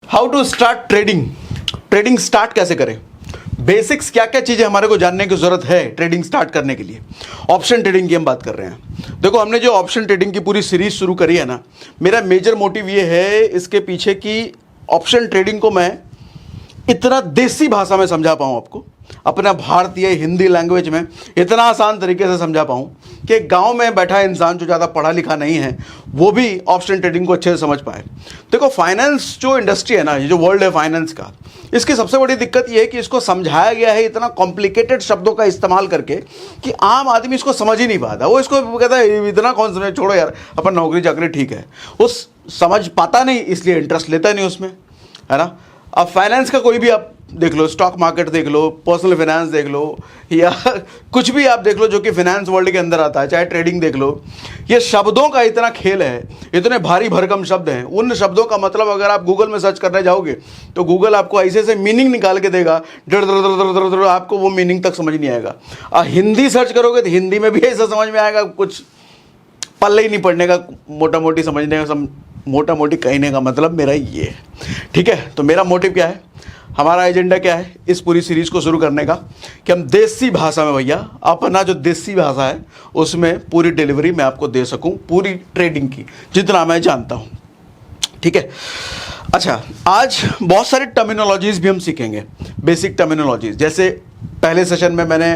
How to start trading. Trading start कैसे करें, basics क्या क्या चीज़ें हमारे को जानने की ज़रूरत है ट्रेडिंग स्टार्ट करने के लिए। ऑप्शन ट्रेडिंग की हम बात कर रहे हैं। देखो, हमने जो ऑप्शन ट्रेडिंग की पूरी सीरीज शुरू करी है ना, मेरा मेजर मोटिव ये है इसके पीछे कि ऑप्शन ट्रेडिंग को मैं इतना देसी भाषा में समझा पाऊँ, आपको अपना भारतीय हिंदी लैंग्वेज में इतना आसान तरीके से समझा पाऊँ कि गांव में बैठा इंसान जो ज़्यादा पढ़ा लिखा नहीं है वो भी ऑप्शन ट्रेडिंग को अच्छे से समझ पाए। देखो, फाइनेंस जो इंडस्ट्री है ना, ये जो वर्ल्ड है फाइनेंस का, इसकी सबसे बड़ी दिक्कत ये है कि इसको समझाया गया है इतना कॉम्प्लिकेटेड शब्दों का इस्तेमाल करके कि आम आदमी इसको समझ ही नहीं पाता। वो इसको कहता है इतना कौन समझे, छोड़ो यार, अपन नौकरी चाकरी ठीक है। वो समझ पाता नहीं, इसलिए इंटरेस्ट लेता नहीं उसमें, है ना। अब फाइनेंस का कोई भी आप देख लो, स्टॉक मार्केट देख लो, पर्सनल फाइनेंस देख लो, या कुछ भी आप देख लो जो कि फाइनेंस वर्ल्ड के अंदर आता है, चाहे ट्रेडिंग देख लो, ये शब्दों का इतना खेल है, इतने भारी भरकम शब्द हैं। उन शब्दों का मतलब अगर आप गूगल में सर्च करने जाओगे तो गूगल आपको ऐसे से मीनिंग निकाल के देगा, आपको वो मीनिंग तक समझ नहीं आएगा। हिंदी सर्च करोगे तो हिंदी में भी ऐसा समझ में आएगा, कुछ पल्ले ही नहीं पड़ने का, मोटा मोटी समझने का, मोटा मोटी कहने का मतलब मेरा ये है। ठीक है, तो मेरा मोटिव क्या है, हमारा एजेंडा क्या है इस पूरी सीरीज को शुरू करने का, कि हम देसी भाषा में, भैया अपना जो देसी भाषा है उसमें पूरी डिलीवरी मैं आपको दे सकूं, पूरी ट्रेडिंग की जितना मैं जानता हूं। ठीक है, अच्छा, आज बहुत सारी टर्मिनोलॉजीज भी हम सीखेंगे, बेसिक टर्मिनोलॉजीज। जैसे पहले सेशन में मैंने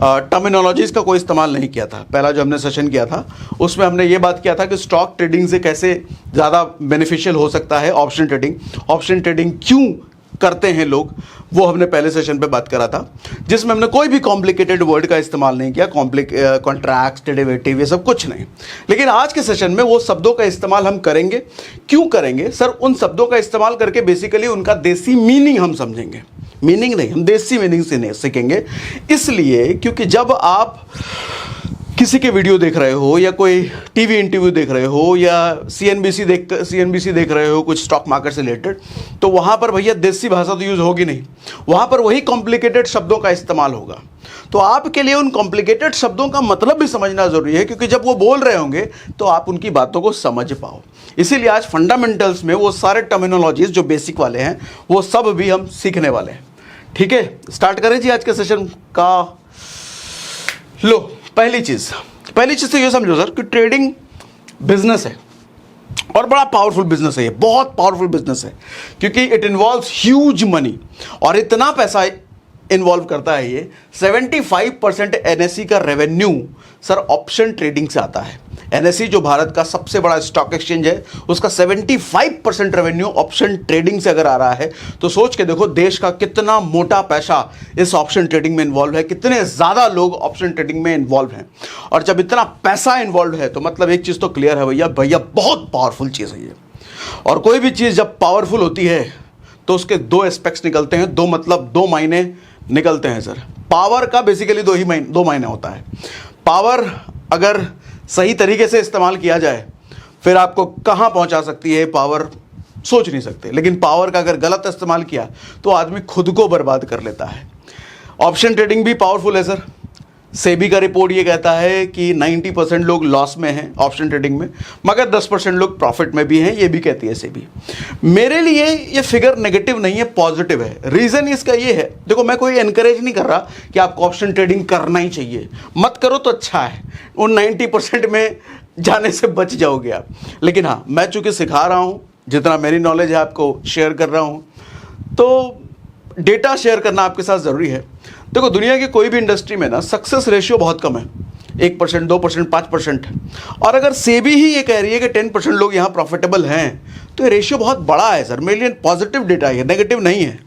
टर्मिनोलॉजीज का कोई इस्तेमाल नहीं किया था। पहला जो हमने सेशन किया था उसमें हमने ये बात किया था कि स्टॉक ट्रेडिंग से कैसे ज़्यादा बेनिफिशियल हो सकता है ऑप्शन ट्रेडिंग, ऑप्शन ट्रेडिंग क्यों करते हैं लोग, वो हमने पहले सेशन पे बात करा था, जिसमें हमने कोई भी कॉम्प्लिकेटेड वर्ड का इस्तेमाल नहीं किया, कॉन्ट्रैक्ट, डेरिवेटिव, ये सब कुछ नहीं। लेकिन आज के सेशन में वो शब्दों का इस्तेमाल हम करेंगे। क्यों करेंगे सर? उन शब्दों का इस्तेमाल करके बेसिकली उनका देसी मीनिंग हम समझेंगे। मीनिंग नहीं, हम देसी मीनिंग से नहीं सीखेंगे, इसलिए क्योंकि जब आप किसी के वीडियो देख रहे हो या कोई टीवी इंटरव्यू देख रहे हो या सीएनबीसी देख रहे हो कुछ स्टॉक मार्केट से रिलेटेड, तो वहाँ पर भैया देसी भाषा तो यूज़ होगी नहीं, वहाँ पर वही कॉम्प्लिकेटेड शब्दों का इस्तेमाल होगा। तो आपके लिए उन कॉम्प्लिकेटेड शब्दों का मतलब भी समझना ज़रूरी है, क्योंकि जब वो बोल रहे होंगे तो आप उनकी बातों को समझ पाओ। इसीलिए आज फंडामेंटल्स में वो सारे टर्मिनोलॉजीज जो बेसिक वाले हैं वो सब भी हम सीखने वाले हैं। ठीक है, स्टार्ट करें जी आज के सेशन का। लो, पहली चीज़ तो ये समझो सर कि ट्रेडिंग बिजनेस है और बड़ा पावरफुल बिजनेस है, ये बहुत पावरफुल बिजनेस है, क्योंकि इट इन्वॉल्व्स ह्यूज मनी, और इतना पैसा इन्वॉल्व करता है ये। 75% एनएसई का रेवेन्यू सर ऑप्शन ट्रेडिंग से आता है। एनएसई जो भारत का सबसे बड़ा स्टॉक एक्सचेंज है, उसका 75% रेवेन्यू ऑप्शन ट्रेडिंग से अगर आ रहा है, तो सोच के देखो देश का कितना मोटा पैसा इस ऑप्शन ट्रेडिंग में इन्वॉल्व है, कितने ज़्यादा लोग ऑप्शन ट्रेडिंग में इन्वॉल्व हैं। और जब इतना पैसा इन्वॉल्व है तो मतलब एक चीज़ तो क्लियर है भैया बहुत पावरफुल चीज़ है ये। और कोई भी चीज़ जब पावरफुल होती है तो उसके दो एस्पेक्ट्स निकलते हैं, दो मायने निकलते हैं सर। पावर का बेसिकली दो मायने होता है। पावर अगर सही तरीके से इस्तेमाल किया जाए फिर आपको कहाँ पहुँचा सकती है पावर, सोच नहीं सकते। लेकिन पावर का अगर गलत इस्तेमाल किया तो आदमी खुद को बर्बाद कर लेता है। ऑप्शन ट्रेडिंग भी पावरफुल है सर। सेबी का रिपोर्ट ये कहता है कि 90% लोग लॉस में हैं ऑप्शन ट्रेडिंग में, मगर 10% लोग प्रॉफिट में भी हैं, ये भी कहती है सेबी। मेरे लिए ये फिगर नेगेटिव नहीं है, पॉजिटिव है। रीज़न इसका ये है, देखो मैं कोई एनकरेज नहीं कर रहा कि आपको ऑप्शन ट्रेडिंग करना ही चाहिए, मत करो तो अच्छा है, उन 90% में जाने से बच जाओगे आप। लेकिन हाँ, मैं चूँकि सिखा रहा हूँ, जितना मेरी नॉलेज है आपको शेयर कर रहा हूँ, तो डेटा शेयर करना आपके साथ ज़रूरी है। देखो, दुनिया की कोई भी इंडस्ट्री में ना सक्सेस रेशियो बहुत कम है, 1%, 2%, 5%। और अगर सेबी ही ये कह रही है कि 10% लोग यहाँ प्रॉफिटेबल हैं, तो ये रेशियो बहुत बड़ा है सर। मेरे लिए पॉजिटिव डेटा है, नेगेटिव नहीं है।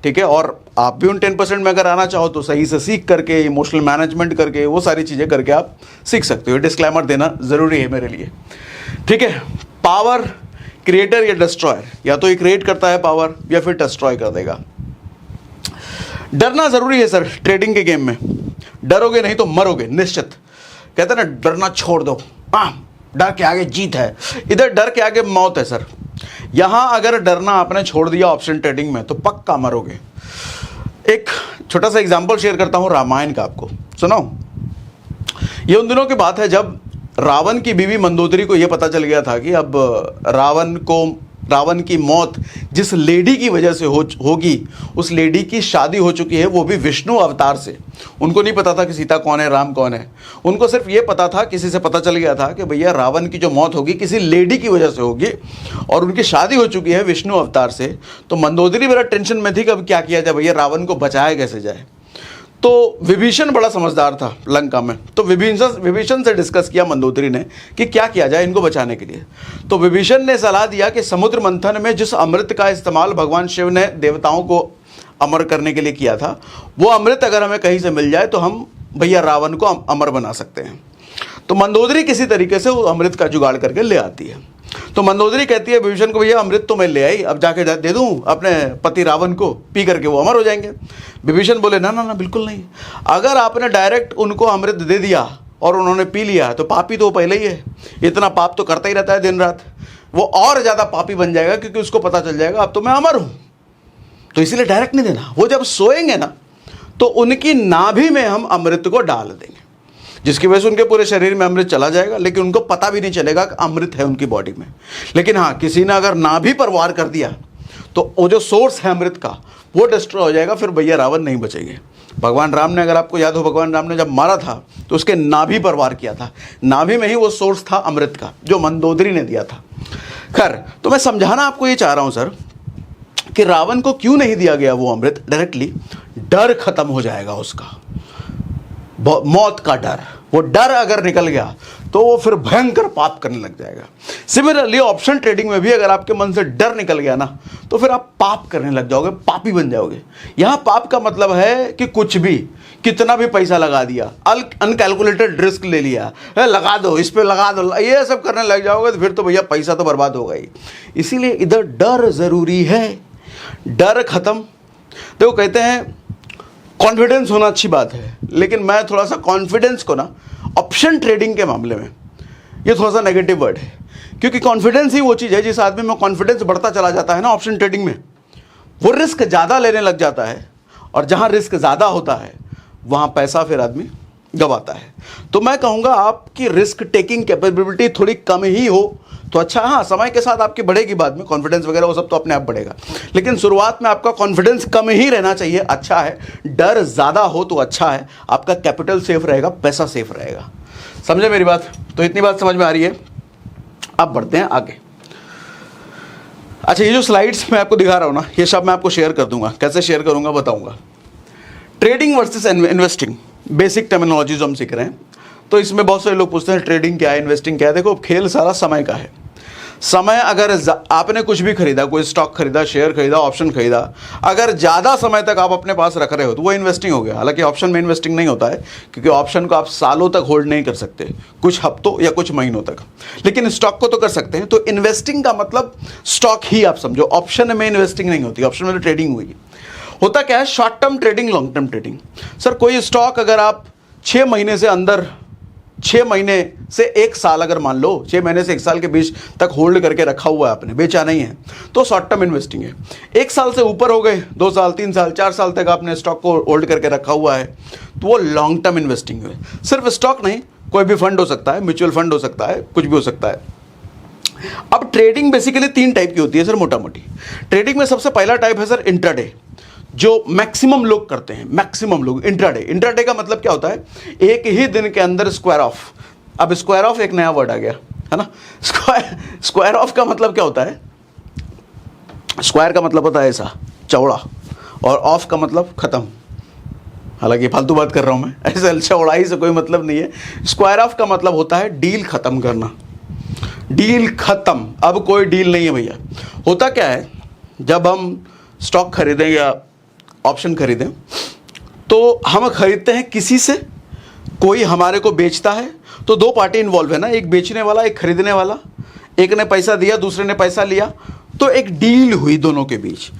ठीक है, और आप भी उन 10% में अगर आना चाहो तो सही से सीख करके, इमोशनल मैनेजमेंट करके, वो सारी चीज़ें करके आप सीख सकते हो। डिस्क्लेमर देना ज़रूरी है मेरे लिए। ठीक है, पावर क्रिएटर या डिस्ट्रॉयर, या तो ये क्रिएट करता है पावर या फिर डिस्ट्रॉय कर देगा। डरना जरूरी है सर ट्रेडिंग के गेम में, डरोगे नहीं तो मरोगे निश्चित। कहते हैं ना, डरना छोड़ दो, डर के आगे जीत है। इधर डर के आगे मौत है सर। यहां अगर डरना आपने छोड़ दिया ऑप्शन ट्रेडिंग में तो पक्का मरोगे। एक छोटा सा एग्जांपल शेयर करता हूं रामायण का, आपको सुनो। ये उन दिनों की बात है जब रावण की बीवी मंदोदरी को यह पता चल गया था कि अब रावण की मौत जिस लेडी की वजह से होगी, उस लेडी की शादी हो चुकी है, वो भी विष्णु अवतार से। उनको नहीं पता था कि सीता कौन है, राम कौन है। उनको सिर्फ ये पता था, किसी से पता चल गया था कि भैया रावण की जो मौत होगी किसी लेडी की वजह से होगी, और उनकी शादी हो चुकी है विष्णु अवतार से। तो मंदोदरी बड़ा टेंशन में थी कि अब क्या किया जाए, भैया रावण को बचाया कैसे जाए। तो विभीषण बड़ा समझदार था लंका में, तो विभीषण से डिस्कस किया मंदोदरी ने कि क्या किया जाए इनको बचाने के लिए। तो विभीषण ने सलाह दिया कि समुद्र मंथन में जिस अमृत का इस्तेमाल भगवान शिव ने देवताओं को अमर करने के लिए किया था, वो अमृत अगर हमें कहीं से मिल जाए तो हम भैया रावण को अमर बना सकते हैं। तो मंदोदरी किसी तरीके से वो अमृत का जुगाड़ करके ले आती है। तो मंदोदरी कहती है विभीषण को, भैया अमृत तो मैं ले आई, अब जाके दे दूं अपने पति रावण को, पी करके वो अमर हो जाएंगे। विभीषण बोले ना ना ना, बिल्कुल नहीं। अगर आपने डायरेक्ट उनको अमृत दे दिया और उन्होंने पी लिया तो पापी तो पहले ही है, इतना पाप तो करता ही रहता है दिन रात, वो और ज़्यादा पापी बन जाएगा क्योंकि उसको पता चल जाएगा अब तो मैं अमर हूँ। तो इसीलिए डायरेक्ट नहीं देना। वो जब सोएंगे ना तो उनकी नाभि में हम अमृत को डाल देंगे, जिसकी वजह से उनके पूरे शरीर में अमृत चला जाएगा, लेकिन उनको पता भी नहीं चलेगा कि अमृत है उनकी बॉडी में। लेकिन हाँ, किसी ने अगर नाभि पर वार कर दिया तो वो जो सोर्स है अमृत का वो डिस्ट्रॉय हो जाएगा, फिर भैया रावण नहीं बचेंगे। भगवान राम ने, अगर आपको याद हो, भगवान राम ने जब मारा था तो उसके नाभि पर वार किया था, नाभि में ही वो सोर्स था अमृत का जो मंदोदरी ने दिया था। खैर, तो मैं समझाना आपको ये चाह रहा हूँ सर कि रावण को क्यों नहीं दिया गया वो अमृत डायरेक्टली। डर खत्म हो जाएगा उसका, मौत का डर। वो डर अगर निकल गया तो वो फिर भयंकर पाप करने लग जाएगा। सिमिलरली ऑप्शन ट्रेडिंग में भी अगर आपके मन से डर निकल गया ना तो फिर आप पाप करने लग जाओगे, पापी बन जाओगे। यहाँ पाप का मतलब है कि कुछ भी, कितना भी पैसा लगा दिया, अनकैलकुलेटेड रिस्क ले लिया, लगा दो, इस पे लगा दो, ये सब करने लग जाओगे तो फिर तो भैया पैसा तो बर्बाद होगा ही। इसीलिए इधर डर ज़रूरी है, डर खत्म। देखो कहते हैं कॉन्फिडेंस होना अच्छी बात है, लेकिन मैं थोड़ा सा कॉन्फिडेंस को ना ऑप्शन ट्रेडिंग के मामले में ये थोड़ा सा नेगेटिव वर्ड है, क्योंकि कॉन्फिडेंस ही वो चीज़ है जिस आदमी में कॉन्फिडेंस बढ़ता चला जाता है ना ऑप्शन ट्रेडिंग में, वो रिस्क ज़्यादा लेने लग जाता है, और जहाँ रिस्क ज़्यादा होता है वहाँ पैसा फिर आदमी गंवाता है। तो मैं कहूँगा आपकी रिस्क टेकिंग कैपेबिलिटी थोड़ी कम ही हो तो अच्छा। हाँ, समय के साथ आपकी बढ़ेगी, बाद में कॉन्फिडेंस वगैरह वो सब तो अपने आप बढ़ेगा, लेकिन शुरुआत में आपका कॉन्फिडेंस कम ही रहना चाहिए, अच्छा है। डर ज़्यादा हो तो अच्छा है, आपका कैपिटल सेफ रहेगा, पैसा सेफ रहेगा। समझे मेरी बात? तो इतनी बात समझ में आ रही है। अब बढ़ते हैं आगे। अच्छा, ये जो स्लाइड्स मैं आपको दिखा रहा हूँ ना, ये सब मैं आपको शेयर कर दूंगा। कैसे शेयर करूंगा बताऊंगा। Trading versus investing, basic terminology जो हम सीख रहे हैं। तो इसमें बहुत सारे लोग पूछते हैं ट्रेडिंग क्या है, इन्वेस्टिंग क्या है। देखो, खेल सारा समय का है। समय, अगर आपने कुछ भी खरीदा, कोई स्टॉक खरीदा, शेयर खरीदा, ऑप्शन खरीदा, अगर ज़्यादा समय तक आप अपने पास रख रहे हो तो वो इन्वेस्टिंग हो गया। हालांकि ऑप्शन में इन्वेस्टिंग नहीं होता है, क्योंकि ऑप्शन को आप सालों तक होल्ड नहीं कर सकते, कुछ हफ्तों या कुछ महीनों तक, लेकिन स्टॉक को तो कर सकते हैं। तो इन्वेस्टिंग का मतलब स्टॉक ही आप समझो, ऑप्शन में इन्वेस्टिंग नहीं होती, ऑप्शन में तो ट्रेडिंग हुई। होता क्या है, short term trading, long term trading. Sir कोई स्टॉक अगर आप 6 महीने से अंदर, 6 महीने से 1 साल, अगर मान लो 6 महीने से 1 साल के बीच तक होल्ड करके रखा हुआ है आपने, बेचा नहीं है, तो शॉर्ट टर्म इन्वेस्टिंग है। 1 साल से ऊपर हो गए, 2 साल, 3 साल, 4 साल तक आपने स्टॉक को होल्ड करके रखा हुआ है, तो वो लॉन्ग टर्म इन्वेस्टिंग है। सिर्फ स्टॉक नहीं, कोई भी फंड हो सकता है, म्यूचुअल फंड हो सकता है, कुछ भी हो सकता है। अब ट्रेडिंग बेसिकली 3 टाइप की होती है सर, मोटा मोटी। ट्रेडिंग में सबसे पहला टाइप है सर इंट्राडे, जो मैक्सिमम लोग करते हैं, मैक्सिमम लोग। इंट्राडे, इंट्राडे का मतलब क्या होता है, एक ही दिन के अंदर स्क्वायर ऑफ। अब स्क्वायर ऑफ एक नया वर्ड आ गया है ना। स्क्वायर ऑफ का मतलब क्या होता है, स्क्वायर का मतलब होता है ऐसा, चौड़ा, और ऑफ का मतलब खत्म। हालांकि फालतू बात कर रहा हूं मैं, ऐसे चौड़ाई से कोई मतलब नहीं है। स्क्वायर ऑफ का मतलब होता है डील खत्म करना, डील खत्म, अब कोई डील नहीं है भैया। होता क्या है, जब हम स्टॉक खरीदें या ऑप्शन खरीदें तो हम खरीदते हैं किसी से, कोई हमारे को बेचता है, तो 2 पार्टी इन्वॉल्व है ना, एक बेचने वाला, एक खरीदने वाला। एक ने पैसा दिया, दूसरे ने पैसा लिया, तो एक डील हुई दोनों के बीच।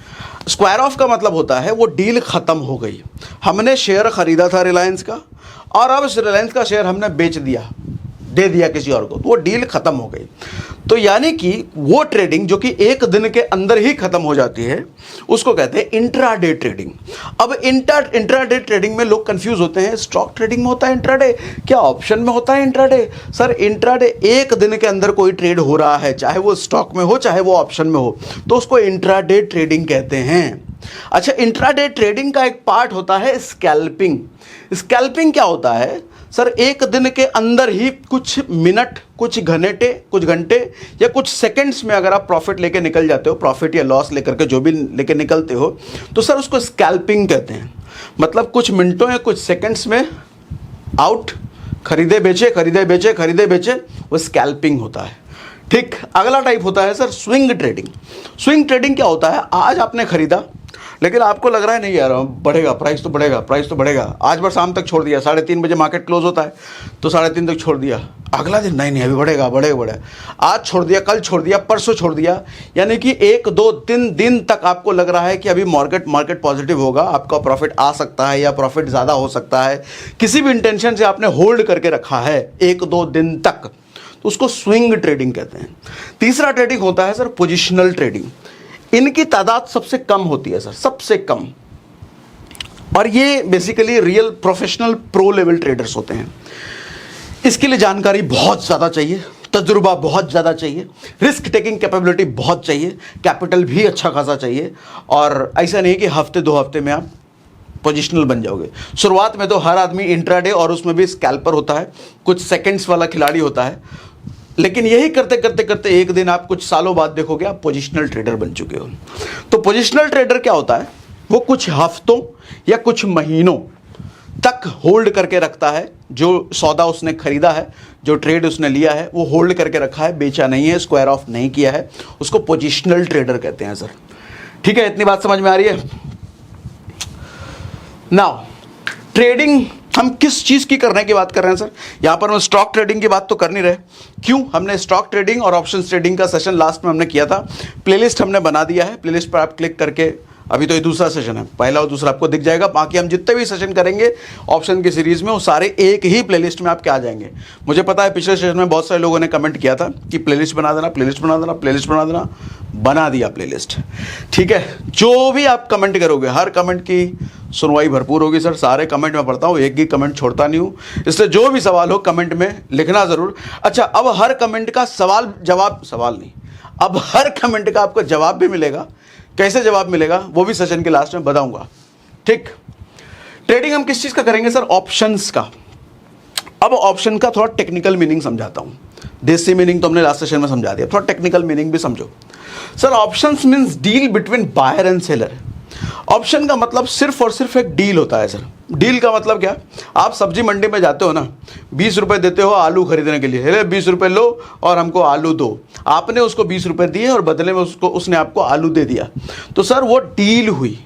स्क्वायर ऑफ का मतलब होता है वो डील खत्म हो गई। हमने शेयर खरीदा था रिलायंस का, और अब इस रिलायंस का शेयर हमने बेच दिया, दे दिया किसी और को, तो वो डील खत्म हो गई। तो यानी कि वो ट्रेडिंग जो कि एक दिन के अंदर ही खत्म हो जाती है उसको कहते हैं इंट्राडे ट्रेडिंग। अब इंट्राडे ट्रेडिंग में लोग कंफ्यूज होते हैं, स्टॉक ट्रेडिंग में होता है इंट्राडे, क्या ऑप्शन में होता है इंट्राडे? सर इंट्राडे एक दिन के अंदर कोई ट्रेड हो रहा है, चाहे वो स्टॉक में हो चाहे वो ऑप्शन में हो, तो उसको इंट्राडे ट्रेडिंग कहते हैं। अच्छा, इंट्राडे ट्रेडिंग का एक पार्ट होता है स्कैल्पिंग। स्कैल्पिंग क्या होता है? सर एक दिन के अंदर ही कुछ मिनट, कुछ घंटे या कुछ सेकंड्स में अगर आप प्रॉफिट लेके निकल जाते हो, प्रॉफिट या लॉस लेकर के जो भी लेके निकलते हो, तो सर उसको स्कैल्पिंग कहते हैं। मतलब कुछ मिनटों या कुछ सेकंड्स में आउट, खरीदे बेचे खरीदे बेचे खरीदे बेचे, वो स्कैल्पिंग होता है। ठीक, अगला टाइप होता है sir swing trading. Swing trading क्या होता है? आज आपने खरीदा लेकिन आपको लग रहा है नहीं यार बढ़ेगा, प्राइस तो बढ़ेगा, प्राइस तो बढ़ेगा, आज भर शाम तक छोड़ दिया, 3:30 बजे मार्केट क्लोज होता है तो 3:30 तक छोड़ दिया, अगला दिन नहीं अभी बढ़ेगा बढ़ेगा बढ़ेगा, आज छोड़ दिया, कल छोड़ दिया, परसों छोड़ दिया, यानी कि 1-2-3 दिन तक आपको लग रहा है कि अभी मार्केट पॉजिटिव होगा, आपका प्रॉफिट आ सकता है या प्रॉफिट ज़्यादा हो सकता है, किसी भी इंटेंशन से आपने होल्ड करके रखा है 1-2 दिन तक, तो उसको स्विंग ट्रेडिंग कहते हैं। तीसरा ट्रेडिंग होता है सर पोजिशनल ट्रेडिंग। इनकी तादाद सबसे कम होती है सर, सबसे कम, और ये basically real professional pro level traders होते हैं। इसके लिए जानकारी बहुत ज़्यादा चाहिए, तजुर्बा बहुत ज़्यादा चाहिए, रिस्क टेकिंग कैपेबिलिटी बहुत चाहिए, कैपिटल भी अच्छा खासा चाहिए, और ऐसा नहीं कि हफ्ते 2 हफ्ते में आप पोजिशनल बन जाओगे। शुरुआत में तो हर आदमी इंट्राडे और उसमें भी स्कैल्पर होता है, कुछ सेकंड्स वाला खिलाड़ी होता है, लेकिन यही करते करते करते एक दिन आप कुछ सालों बाद देखोगे आप पोजिशनल ट्रेडर बन चुके हो। तो पोजिशनल ट्रेडर क्या होता है? वो कुछ हफ्तों या कुछ महीनों तक होल्ड करके रखता है, जो सौदा उसने खरीदा है, जो ट्रेड उसने लिया है वो होल्ड करके रखा है, बेचा नहीं है, स्क्वायर ऑफ नहीं किया है, उसको पोजिशनल ट्रेडर कहते हैं सर। ठीक है, इतनी बात समझ में आ रही है? नाउ ट्रेडिंग हम किस चीज़ की करने की बात कर रहे हैं सर? यहाँ पर हम स्टॉक ट्रेडिंग की बात तो कर नहीं रहे। क्यों? हमने स्टॉक ट्रेडिंग और ऑप्शंस ट्रेडिंग का सेशन लास्ट में हमने किया था, प्लेलिस्ट हमने बना दिया है, प्लेलिस्ट पर आप क्लिक करके, अभी तो ये दूसरा सेशन है, पहला और दूसरा आपको दिख जाएगा, बाकी हम जितने भी सेशन करेंगे ऑप्शन की सीरीज़ में वो सारे एक ही प्लेलिस्ट में आपके आ जाएंगे। मुझे पता है पिछले सेशन में बहुत सारे लोगों ने कमेंट किया था कि प्लेलिस्ट बना देना, प्लेलिस्ट बना देना, प्लेलिस्ट बना देना, बना दिया प्लेलिस्ट। ठीक है, जो भी आप कमेंट करोगे हर कमेंट की सुनवाई भरपूर होगी सर, सारे कमेंट मैं पढ़ता हूँ, एक ही कमेंट छोड़ता नहीं हूँ, इसलिए जो भी सवाल हो कमेंट में लिखना ज़रूर। अच्छा, अब हर कमेंट का सवाल नहीं, अब हर कमेंट का आपको जवाब भी मिलेगा। कैसे जवाब मिलेगा वो भी सेशन के लास्ट में बताऊंगा। ठीक, ट्रेडिंग हम किस चीज़ का करेंगे सर? ऑप्शंस का। अब ऑप्शन का थोड़ा टेक्निकल मीनिंग समझाता हूँ, देसी मीनिंग तो हमने लास्ट सेशन में समझा दिया, थोड़ा टेक्निकल मीनिंग भी समझो sir. Options means deal between buyer and seller. Option का मतलब सिर्फ और सिर्फ एक डील होता है सर। डील का मतलब क्या? आप सब्जी मंडी में जाते हो ना, 20 रुपये देते हो आलू खरीदने के लिए, 20 रुपये लो और हमको आलू दो, आपने उसको 20 रुपये दिए और बदले में उसने आपको आलू दे दिया, तो सर वो डील हुई।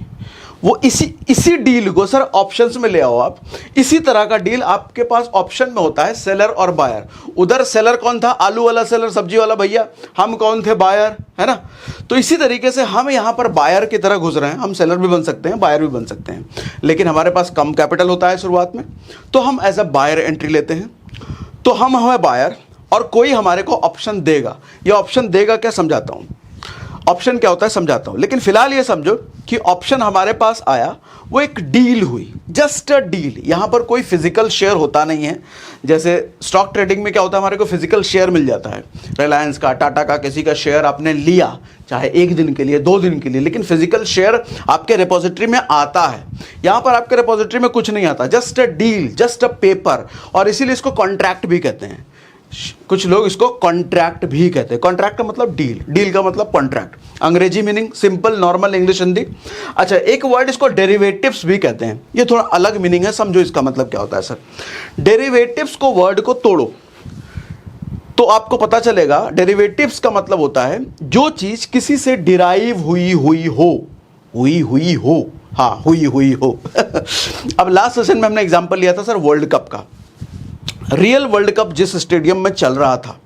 वो इसी डील को सर ऑप्शंस में ले आओ आप। इसी तरह का डील आपके पास ऑप्शन में होता है, सेलर और बायर। उधर सेलर कौन था? आलू वाला सेलर, सब्जी वाला भैया। हम कौन थे? बायर, है ना। तो इसी तरीके से हम यहाँ पर बायर की तरह घुस रहे हैं। हम सेलर भी बन सकते हैं, बायर भी बन सकते हैं, लेकिन हमारे पास कम कैपिटल होता है शुरुआत में, तो हम एज अ बायर एंट्री लेते हैं। तो हम हमें बायर और कोई हमारे को ऑप्शन देगा। ये ऑप्शन देगा क्या, समझाता हूँ। ऑप्शन क्या होता है समझाता हूं, लेकिन फिलहाल ये समझो कि ऑप्शन हमारे पास आया, वो एक डील हुई, जस्ट अ डील। यहां पर कोई फिजिकल शेयर होता नहीं है। जैसे स्टॉक ट्रेडिंग में क्या होता है, हमारे को फिजिकल शेयर मिल जाता है, रिलायंस का, टाटा का, किसी का शेयर आपने लिया, चाहे 1 दिन के लिए, 2 दिन के लिए, लेकिन फिजिकल शेयर आपके रिपोजिटरी में आता है। यहां पर आपके रिपोजिटरी में कुछ नहीं आता, just a deal, just a paper, और इसीलिए इसको कॉन्ट्रैक्ट भी कहते हैं। कुछ लोग इसको कॉन्ट्रैक्ट भी कहते हैं। कॉन्ट्रैक्ट का मतलब डील, डील का मतलब कॉन्ट्रैक्ट। अंग्रेजी meaning simple, normal English, Hindi. अच्छा, एक वर्ड इसको डेरिवेटिव्स भी कहते हैं। ये थोड़ा अलग मीनिंग है, समझो इसका मतलब क्या होता है सर। डेरिवेटिव्स को, वर्ड को तोड़ो तो आपको पता चलेगा। डेरिवेटिव्स का मतलब होता है जो चीज किसी से डिराइव हुई हो। अब लास्ट सेशन में हमने एग्जांपल लिया था सर वर्ल्ड कप का। रियल वर्ल्ड कप जिस स्टेडियम में चल रहा था,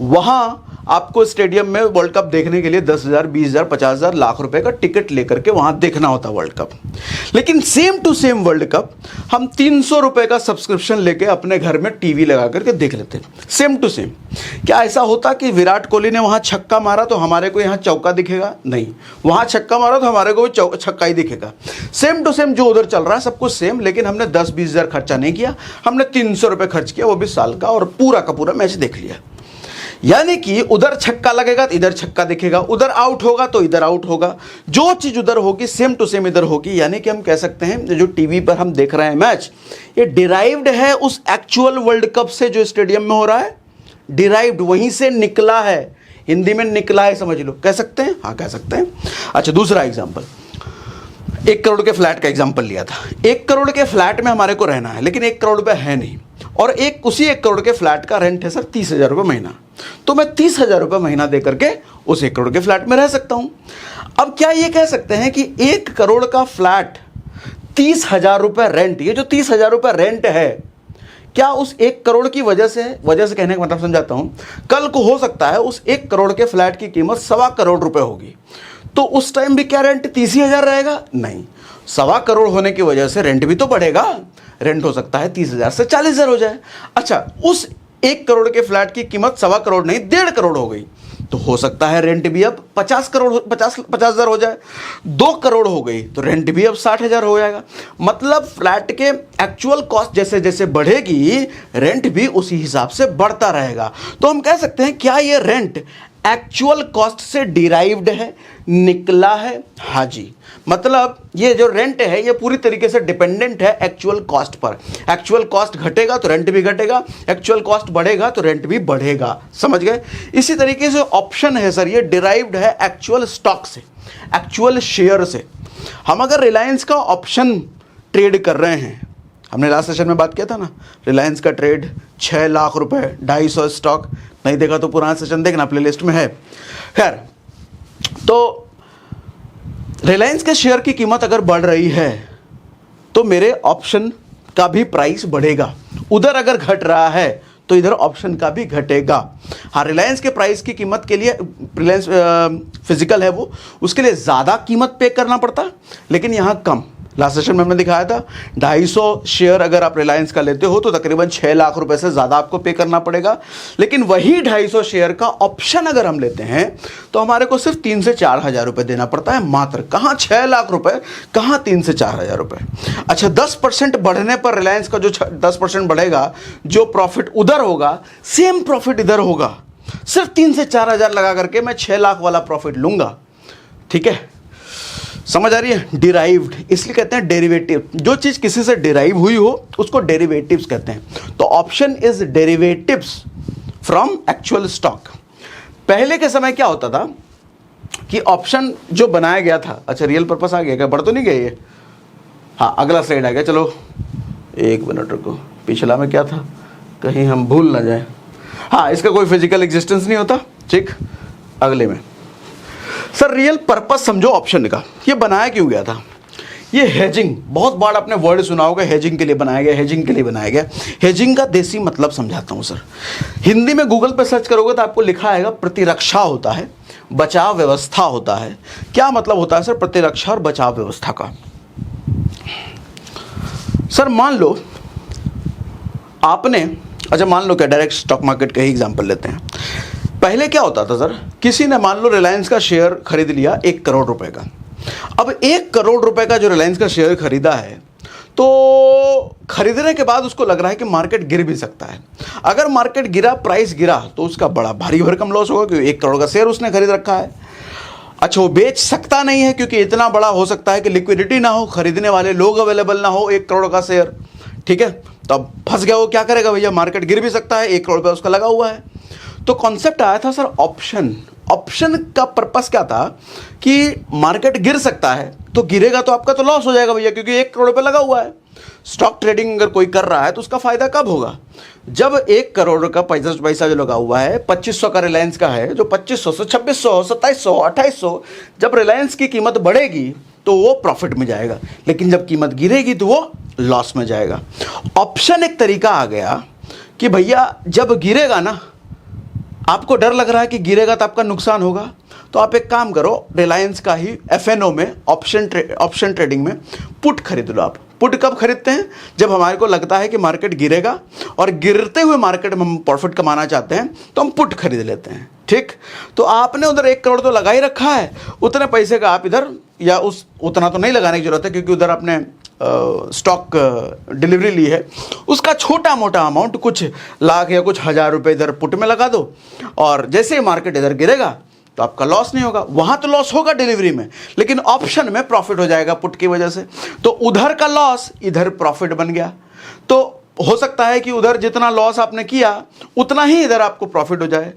वहां आपको स्टेडियम में वर्ल्ड कप देखने के लिए 10,000, 20,000, 50,000, लाख रुपए का टिकट लेकर के वहां देखना होता वर्ल्ड कप। लेकिन same to same world cup हम 300 रुपए का सब्सक्रिप्शन लेके अपने घर में टीवी लगा करके देख लेते हैं, सेम टू सेम। क्या ऐसा होता कि विराट कोहली ने वहां छक्का मारा तो हमारे को यहाँ चौका दिखेगा? नहीं, वहां छक्का मारा तो हमारे को भी छक्का ही दिखेगा। सेम टू सेम जो उधर चल रहा है सब कुछ सेम, लेकिन हमने 10-20,000 खर्चा नहीं किया, हमने 300 रुपए खर्च किया, वो भी साल का, और पूरा का पूरा मैच देख लिया। यानी कि उधर छक्का लगेगा तो इधर छक्का दिखेगा, उधर आउट होगा तो इधर आउट होगा, जो चीज उधर होगी सेम टू सेम इधर होगी। यानी कि हम कह सकते हैं जो टीवी पर हम देख रहे हैं मैच, ये डिराइव्ड है उस एक्चुअल वर्ल्ड कप से जो स्टेडियम में हो रहा है, डिराइव्ड वहीं से निकला है, हिंदी में निकला है, समझ लो। कह सकते हैं? हाँ, कह सकते हैं। अच्छा, दूसरा एग्जाम्पल, 1 करोड़ के फ्लैट का एग्जाम्पल लिया था। 1 करोड़ के फ्लैट में हमारे को रहना है, लेकिन 1 करोड़ रुपए है नहीं, और उसी 1 करोड़ के फ्लैट का रेंट है सर 30,000 रुपये महीना। तो मैं 30,000 रुपये महीना दे करके उस 1 करोड़ के फ्लैट में रह सकता हूं। अब क्या ये कह सकते हैं कि 1 करोड़ का फ्लैट 30,000 रुपये रेंट, ये जो 30,000 रुपये रेंट है, क्या उस 1 करोड़ की वजह से कहने का मतलब समझाता हूं, कल को हो सकता है उस 1 करोड़ के फ्लैट की कीमत 1.25 करोड़ रुपए होगी, तो उस टाइम भी क्या रेंट 30,000 रहेगा? नहीं, 1.25 करोड़ होने की वजह से रेंट भी तो बढ़ेगा, रेंट हो सकता है 30,000 से 40,000 हो जाए। अच्छा, उस 1 करोड़ के फ्लैट की कीमत 1.25 करोड़ नहीं 1.5 करोड़ हो गई, तो हो सकता है रेंट भी अब 50,000 हो जाए। 2 करोड़ हो गई तो रेंट भी अब 60,000 हो जाएगा। मतलब फ्लैट के एक्चुअल कॉस्ट जैसे जैसे बढ़ेगी, रेंट भी उसी हिसाब से बढ़ता रहेगा। तो हम कह सकते हैं क्या ये रेंट एक्चुअल कॉस्ट से डिराइव्ड है, निकला है? हाँ जी, मतलब ये जो रेंट है ये पूरी तरीके से डिपेंडेंट है actual cost per. Actual cost घटेगा तो रेंट भी घटेगा, एक्चुअल कॉस्ट बढ़ेगा तो रेंट भी बढ़ेगा, समझ गए? इसी तरीके से ऑप्शन है सर, ये डिराइव्ड है एक्चुअल स्टॉक से, एक्चुअल शेयर से। हम अगर रिलायंस का ऑप्शन ट्रेड कर रहे हैं, हमने लास्ट सेशन में बात किया था ना, रिलायंस का ट्रेड 6 लाख रुपए, 250 स्टॉक, नहीं देखा तो पुराना सेशन देखना, प्लेलिस्ट में है। खैर, तो रिलायंस के शेयर की कीमत अगर बढ़ रही है तो मेरे ऑप्शन का भी प्राइस बढ़ेगा, उधर अगर घट रहा है तो इधर ऑप्शन का भी घटेगा। हाँ, रिलायंस के प्राइस की कीमत के लिए, रिलायंस फिजिकल है वो, उसके लिए ज़्यादा कीमत पे करना पड़ता, लेकिन यहाँ कम। लास्ट सेशन में हमने दिखाया था 250 शेयर अगर आप रिलायंस का लेते हो तो तकरीबन 6 लाख रुपए से ज़्यादा आपको पे करना पड़ेगा, लेकिन वही 250 शेयर का ऑप्शन अगर हम लेते हैं तो हमारे को सिर्फ 3 से 4 हज़ार रुपये देना पड़ता है मात्र। कहाँ 6 लाख रुपए, कहाँ 3 से 4 हज़ार रुपये। अच्छा, 10% बढ़ने पर रिलायंस का जो 10% बढ़ेगा, जो प्रॉफिट उधर होगा सेम प्रॉफिट इधर होगा, सिर्फ 3 से 4 हज़ार लगा करके मैं 6 लाख वाला प्रॉफिट लूँगा। ठीक है, समझ आ रही है? डिराइव्ड इसलिए कहते हैं डेरिवेटिव, जो चीज किसी से डिराइव हुई हो उसको डेरिवेटिव्स कहते हैं। तो option is derivatives from actual stock. पहले के समय क्या होता था कि ऑप्शन जो बनाया गया था, अच्छा रियल पर्पस आ गया क्या? बढ़ तो नहीं गया ये? हाँ, अगला स्लाइड आ गया, चलो 1 मिनट रुको, पिछला में क्या था कहीं हम भूल ना जाए। हाँ, इसका कोई फिजिकल एग्जिस्टेंस नहीं होता, ठीक। अगले में सर रियल पर्पस समझो ऑप्शन का, ये बनाया क्यों गया था? ये हेजिंग, बहुत बार आपने वर्ड सुना होगा, हेजिंग के लिए बनाया गया, हेजिंग के लिए बनाया गया। हेजिंग का देसी मतलब समझाता हूँ सर। हिंदी में गूगल पे सर्च करोगे तो आपको लिखा आएगा प्रतिरक्षा होता है, बचाव व्यवस्था होता है। क्या मतलब होता है सर प्रतिरक्षा और बचाव व्यवस्था का? सर मान लो आपने, अच्छा मान लो क्या, डायरेक्ट स्टॉक मार्केट का ही एग्जाम्पल लेते हैं। पहले क्या होता था सर, किसी ने मान लो रिलायंस का शेयर खरीद लिया 1 करोड़ रुपए का। अब 1 करोड़ रुपए का जो रिलायंस का शेयर खरीदा है, तो खरीदने के बाद उसको लग रहा है कि मार्केट गिर भी सकता है। अगर मार्केट गिरा, प्राइस गिरा, तो उसका बड़ा भारी भरकम लॉस होगा, क्योंकि 1 करोड़ का शेयर उसने खरीद रखा है। अच्छा, वो बेच सकता नहीं है क्योंकि इतना बड़ा हो सकता है कि लिक्विडिटी ना हो, खरीदने वाले लोग अवेलेबल ना हो 1 करोड़ का शेयर, ठीक है। तो अब फंस गया, वो क्या करेगा भैया, मार्केट गिर भी सकता है, 1 करोड़ रुपया उसका लगा हुआ है। तो कॉन्सेप्ट आया था सर ऑप्शन। ऑप्शन का पर्पस क्या था कि मार्केट गिर सकता है, तो गिरेगा तो आपका तो लॉस हो जाएगा भैया, क्योंकि 1 करोड़ रुपये लगा हुआ है। स्टॉक ट्रेडिंग अगर कोई कर रहा है तो उसका फायदा कब होगा, जब 1 करोड़ का पैसा जो लगा हुआ है 2500 का रिलायंस का है, जो 2500 से 2600, 2700, 2800, जब रिलायंस की कीमत बढ़ेगी तो वो प्रॉफिट में जाएगा, लेकिन जब कीमत गिरेगी तो वो लॉस में जाएगा। ऑप्शन एक तरीका आ गया कि भैया जब गिरेगा ना आपको डर लग रहा है कि गिरेगा तो आपका नुकसान होगा, तो आप एक काम करो, रिलायंस का ही एफएनओ में ऑप्शन ट्रेडिंग में पुट खरीद लो। आप पुट कब खरीदते हैं? जब हमारे को लगता है कि मार्केट गिरेगा और गिरते हुए मार्केट में हम प्रॉफिट कमाना चाहते हैं तो हम पुट खरीद लेते हैं। ठीक, तो आपने उधर 1 करोड़ तो लगा ही रखा है, उतने पैसे का आप इधर, या उतना तो नहीं लगाने की जरूरत है क्योंकि उधर आपने स्टॉक डिलीवरी ली है, उसका छोटा मोटा अमाउंट कुछ लाख या कुछ हज़ार रुपए इधर पुट में लगा दो, और जैसे ही मार्केट इधर गिरेगा तो आपका लॉस नहीं होगा। वहां तो लॉस होगा डिलीवरी में, लेकिन ऑप्शन में प्रॉफिट हो जाएगा पुट की वजह से, तो उधर का लॉस इधर प्रॉफिट बन गया। तो हो सकता है कि उधर जितना लॉस आपने किया उतना ही इधर आपको प्रॉफिट हो जाए,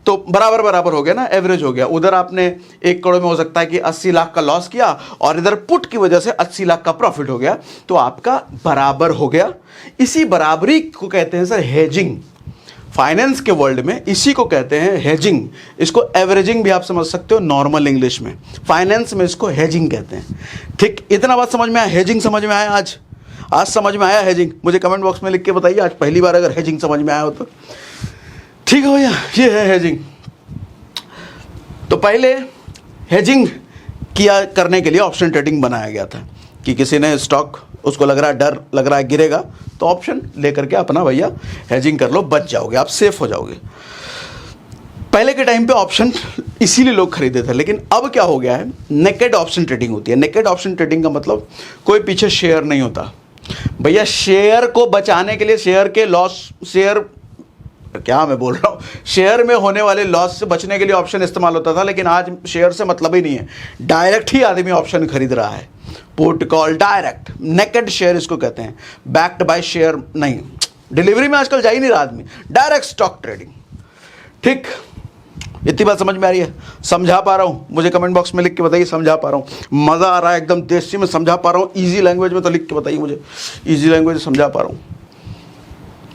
तो बराबर बराबर हो गया ना, एवरेज हो गया। उधर आपने 1 करोड़ में हो सकता है कि 80 लाख का लॉस किया और इधर पुट की वजह से 80 लाख का प्रॉफिट हो गया, तो आपका बराबर हो गया। इसी बराबरी को कहते हैं सर हेजिंग। फाइनेंस के वर्ल्ड में इसी को कहते हैं हेजिंग। इसको एवरेजिंग भी आप समझ सकते हो नॉर्मल इंग्लिश में, फाइनेंस में इसको हेजिंग कहते हैं। ठीक, इतना बात समझ में आया? हेजिंग समझ में आया? आज समझ में आया हेजिंग? मुझे कमेंट बॉक्स में लिख के बताइए आज पहली बार अगर हेजिंग समझ में आया हो तो। ठीक है भैया, ये है हेजिंग। तो पहले हेजिंग किया करने के लिए ऑप्शन ट्रेडिंग बनाया गया था कि किसी ने स्टॉक, उसको लग रहा है, डर लग रहा है गिरेगा, तो ऑप्शन लेकर के अपना भैया हेजिंग कर लो, बच जाओगे, आप सेफ हो जाओगे। पहले के टाइम पे ऑप्शन इसीलिए लोग खरीदे थे, लेकिन अब क्या हो गया है, नेकेड ऑप्शन ट्रेडिंग होती है। नेकेड ऑप्शन ट्रेडिंग का मतलब कोई पीछे शेयर नहीं होता भैया। शेयर को बचाने के लिए, शेयर के लॉस, क्या मैं बोल रहा हूँ, शेयर में होने वाले लॉस से बचने के लिए ऑप्शन इस्तेमाल होता था, लेकिन आज शेयर से मतलब ही नहीं है, डायरेक्ट ही आदमी ऑप्शन खरीद रहा है। Put call direct, naked share इसको कहते हैं, बैक्ड बाय शेयर नहीं। डिलीवरी में आजकल जा ही नहीं रहा आदमी, डायरेक्ट स्टॉक ट्रेडिंग। ठीक, इतनी बात समझ में आ रही है? समझा पा रहा हूँ? मुझे कमेंट बॉक्स में लिख के बताइए समझा पा रहा हूँ। मज़ा आ रहा है एकदम देसी में समझा पा रहा हूँ, ईजी लैंग्वेज में तो लिख के बताइए मुझे, ईजी लैंग्वेज समझा पा रहा हूँ,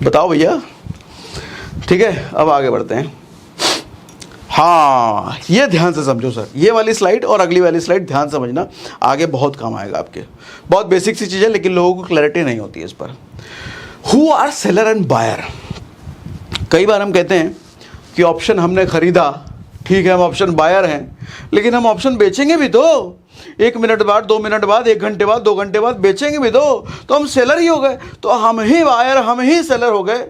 बताओ भैया। ठीक है, अब आगे बढ़ते हैं। हाँ, ये ध्यान से समझो सर, ये वाली स्लाइड और अगली वाली स्लाइड ध्यान समझना, आगे बहुत काम आएगा आपके। बहुत बेसिक सी चीज़ है, लेकिन लोगों को क्लैरिटी नहीं होती है इस पर। Who are seller and buyer? कई बार हम कहते हैं कि ऑप्शन हमने खरीदा, ठीक है हम ऑप्शन बायर हैं, लेकिन हम ऑप्शन बेचेंगे भी तो 1 मिनट बाद, 2 मिनट बाद, 1 घंटे बाद, 2 घंटे बाद बेचेंगे भी तो हम सेलर ही हो गए, तो हम ही बायर, हम ही सेलर हो गए।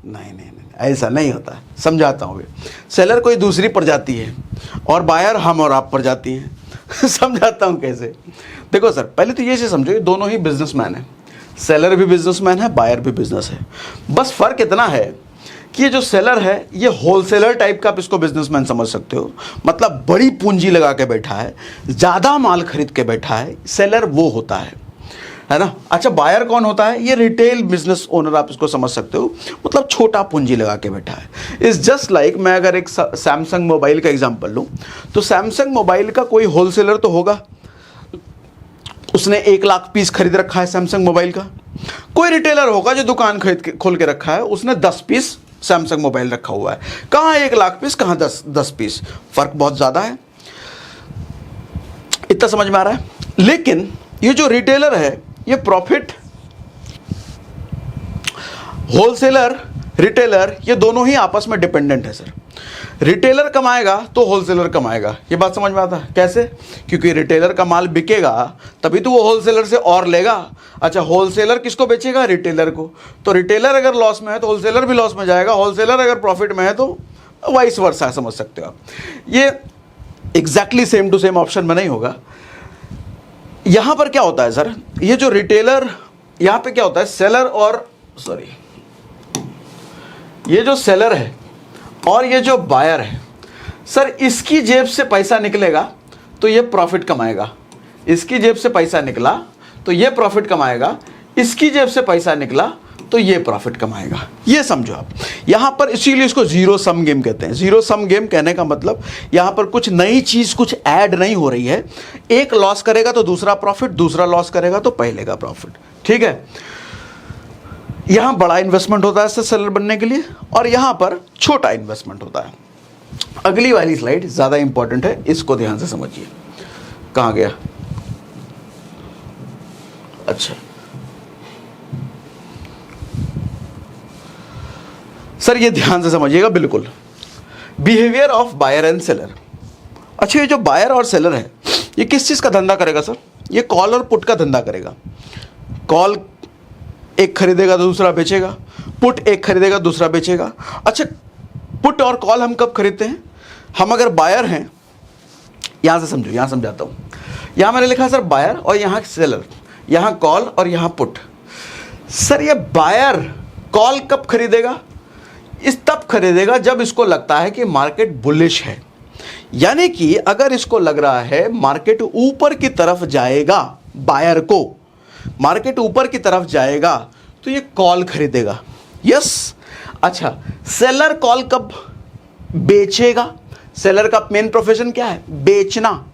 नहीं, ऐसा नहीं होता। समझाता हूँ। सेलर कोई दूसरी प्रजाति है और बायर हम और आप प्रजाति हैं। समझाता हूँ कैसे। देखो सर, पहले तो ये से समझो, ये दोनों ही बिजनेसमैन है, सेलर भी बिजनेसमैन है, बायर भी बिजनेस है। बस फर्क इतना है कि ये जो सेलर है ये होलसेलर टाइप का आप इसको बिजनेसमैन समझ सकते हो, मतलब बड़ी पूंजी लगा के बैठा है, ज़्यादा माल खरीद के बैठा है, सेलर वो होता है ना। अच्छा, बायर कौन होता है? ये रिटेल बिजनेस ओनर आप इसको समझ सकते हो, मतलब छोटा पूंजी लगा के बैठा है। इज जस्ट लाइक, मैं अगर एक सैमसंग मोबाइल का एग्जांपल लूं, तो सैमसंग मोबाइल का कोई होलसेलर तो होगा, उसने 1 लाख पीस खरीद रखा है सैमसंग मोबाइल का। कोई रिटेलर होगा जो दुकान खोल के रखा है, उसने 10 पीस सैमसंग मोबाइल रखा हुआ है। कहाँ 1 लाख पीस, कहाँ 10 पीस, फर्क बहुत ज़्यादा है। इतना समझ में आ रहा है? लेकिन ये जो रिटेलर है, ये प्रॉफिट, होलसेलर, रिटेलर, ये दोनों ही आपस में डिपेंडेंट है सर। रिटेलर कमाएगा तो होलसेलर कमाएगा, ये बात समझ में आता है? कैसे? क्योंकि रिटेलर का माल बिकेगा तभी तो वो होलसेलर से और लेगा। अच्छा, होलसेलर किसको बेचेगा? रिटेलर को। तो रिटेलर अगर लॉस में है तो होलसेलर भी लॉस में जाएगा, होलसेलर अगर प्रॉफिट में है तो वाइस वर्सा, समझ सकते हो आप। ये exactly same to same option में नहीं होगा। यहां पर क्या होता है सर, ये जो रिटेलर, यहां पे क्या होता है, सेलर और ये जो सेलर है और ये जो बायर है सर, इसकी जेब से पैसा निकलेगा तो ये प्रॉफिट कमाएगा, इसकी जेब से पैसा निकला तो ये प्रॉफिट कमाएगा, इसकी जेब से पैसा निकला तो ये प्रॉफिट कमाएगा। ये समझो आप। यहां पर इसीलिए इसको जीरो सम गेम कहते हैं। जीरो सम गेम कहने का मतलब यहां पर कुछ नई चीज कुछ ऐड नहीं हो रही है। एक लॉस करेगा तो दूसरा प्रॉफिट, दूसरा लॉस करेगा तो पहले का प्रॉफिट। ठीक है, यहां बड़ा इन्वेस्टमेंट होता है सेलर बनने के लिए और यहां पर छोटा इन्वेस्टमेंट होता है। अगली वाली स्लाइड ज्यादा इंपॉर्टेंट है, इसको ध्यान से समझिए। कहां गया? अच्छा सर, ये ध्यान से समझिएगा बिल्कुल। Behaviour of buyer and seller. अच्छा, ये जो बायर और सेलर है ये किस चीज़ का धंधा करेगा सर? ये कॉल और पुट का धंधा करेगा। कॉल एक खरीदेगा तो दूसरा बेचेगा, पुट एक खरीदेगा दूसरा बेचेगा। अच्छा, पुट और कॉल हम कब खरीदते हैं? हम अगर बायर हैं, यहाँ से समझो, यहाँ समझाता हूँ। यहाँ मैंने लिखा सर बायर और यहाँ सेलर, यहाँ कॉल और यहाँ पुट। सर ये बायर कॉल कब खरीदेगा? तब खरीदेगा जब इसको लगता है कि मार्केट बुलिश है, यानी कि अगर इसको लग रहा है मार्केट ऊपर की तरफ जाएगा, बायर को मार्केट ऊपर की तरफ जाएगा तो ये कॉल खरीदेगा। यस। अच्छा, सेलर कॉल कब बेचेगा? सेलर का मेन प्रोफेशन क्या है? बेचना।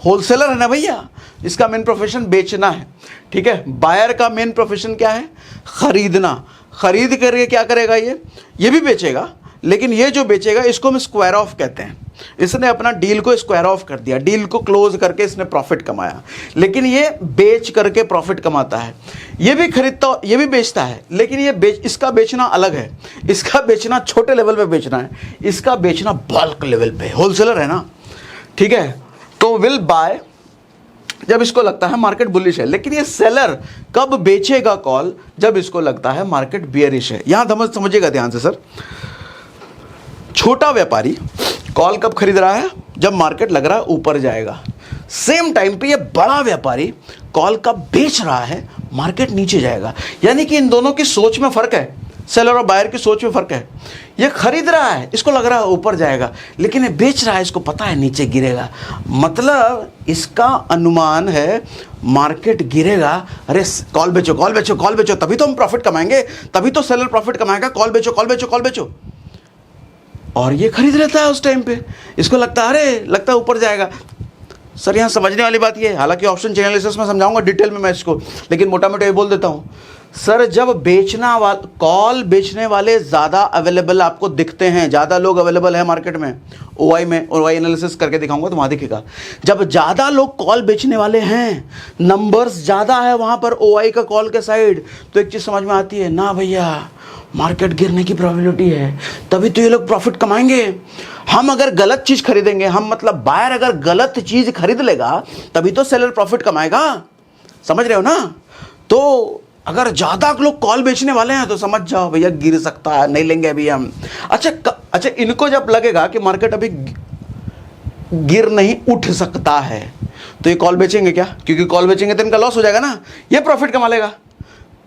होलसेलर है ना भैया, इसका मेन प्रोफेशन बेचना है। ठीक है। बायर का मेन प्रोफेशन क्या है? खरीदना। खरीद करके क्या करेगा? ये भी बेचेगा, लेकिन ये जो बेचेगा इसको हम स्क्वायर ऑफ कहते हैं। इसने अपना डील को स्क्वायर ऑफ कर दिया, डील को क्लोज करके इसने प्रॉफिट कमाया, लेकिन ये बेच करके प्रॉफिट कमाता है। ये भी खरीदता, ये भी बेचता है, लेकिन इसका बेचना अलग है। इसका बेचना छोटे लेवल पे बेचना है, इसका बेचना बल्क लेवल पे। होलसेलर है ना, ठीक है। तो विल बाय जब इसको लगता है मार्केट बुलिश है, लेकिन ये सेलर कब बेचेगा कॉल? जब इसको लगता है मार्केट बियरिश है। यहां समझिएगा ध्यान से सर। छोटा व्यापारी कॉल कब खरीद रहा है? जब मार्केट लग रहा है ऊपर जाएगा। सेम टाइम पे ये बड़ा व्यापारी कॉल कब बेच रहा है? मार्केट नीचे जाएगा। यानी कि इन दोनों की सोच में फर्क है, सेलर और बायर की सोच में फर्क है। ये खरीद रहा है, इसको लग रहा है ऊपर जाएगा, लेकिन ये बेच रहा है, इसको पता है नीचे गिरेगा। मतलब इसका अनुमान है मार्केट गिरेगा। अरे कॉल बेचो, कॉल बेचो, कॉल बेचो, तभी तो हम प्रॉफिट कमाएंगे, तभी तो सेलर प्रॉफिट कमाएगा। कॉल बेचो, कॉल बेचो, कॉल बेचो। और ये खरीद लेता है उस टाइम पे, इसको लगता है अरे लगता है ऊपर जाएगा। सर यहाँ समझने वाली बात ये है, हालांकि ऑप्शन चेन एनालिसिस में समझाऊंगा डिटेल में मैं इसको, लेकिन मोटा मोटा ये बोल देता हूँ सर। जब कॉल बेचने वाले ज़्यादा अवेलेबल आपको दिखते हैं, ज़्यादा लोग अवेलेबल है मार्केट में, ओआई में, ओआई एनालिसिस करके दिखाऊंगा तो वहाँ दिखेगा। जब ज़्यादा लोग कॉल बेचने वाले हैं, नंबर्स ज़्यादा है वहाँ पर ओआई का कॉल के साइड, तो एक चीज़ समझ में आती है ना भैया, मार्केट गिरने की प्रोबेबिलिटी है, तभी तो ये लोग प्रॉफिट कमाएंगे। हम अगर गलत चीज़ खरीदेंगे, हम मतलब बायर अगर गलत चीज़ खरीद लेगा, तभी तो सेलर प्रॉफिट कमाएगा। समझ रहे हो ना? तो अगर ज़्यादा लोग कॉल बेचने वाले हैं तो समझ जाओ भैया गिर सकता है, नहीं लेंगे अभी हम। अच्छा, इनको जब लगेगा कि मार्केट अभी गिर नहीं उठ सकता है, तो ये कॉल बेचेंगे क्या? क्योंकि कॉल बेचेंगे तो इनका लॉस हो जाएगा ना, ये प्रॉफिट कमा लेगा।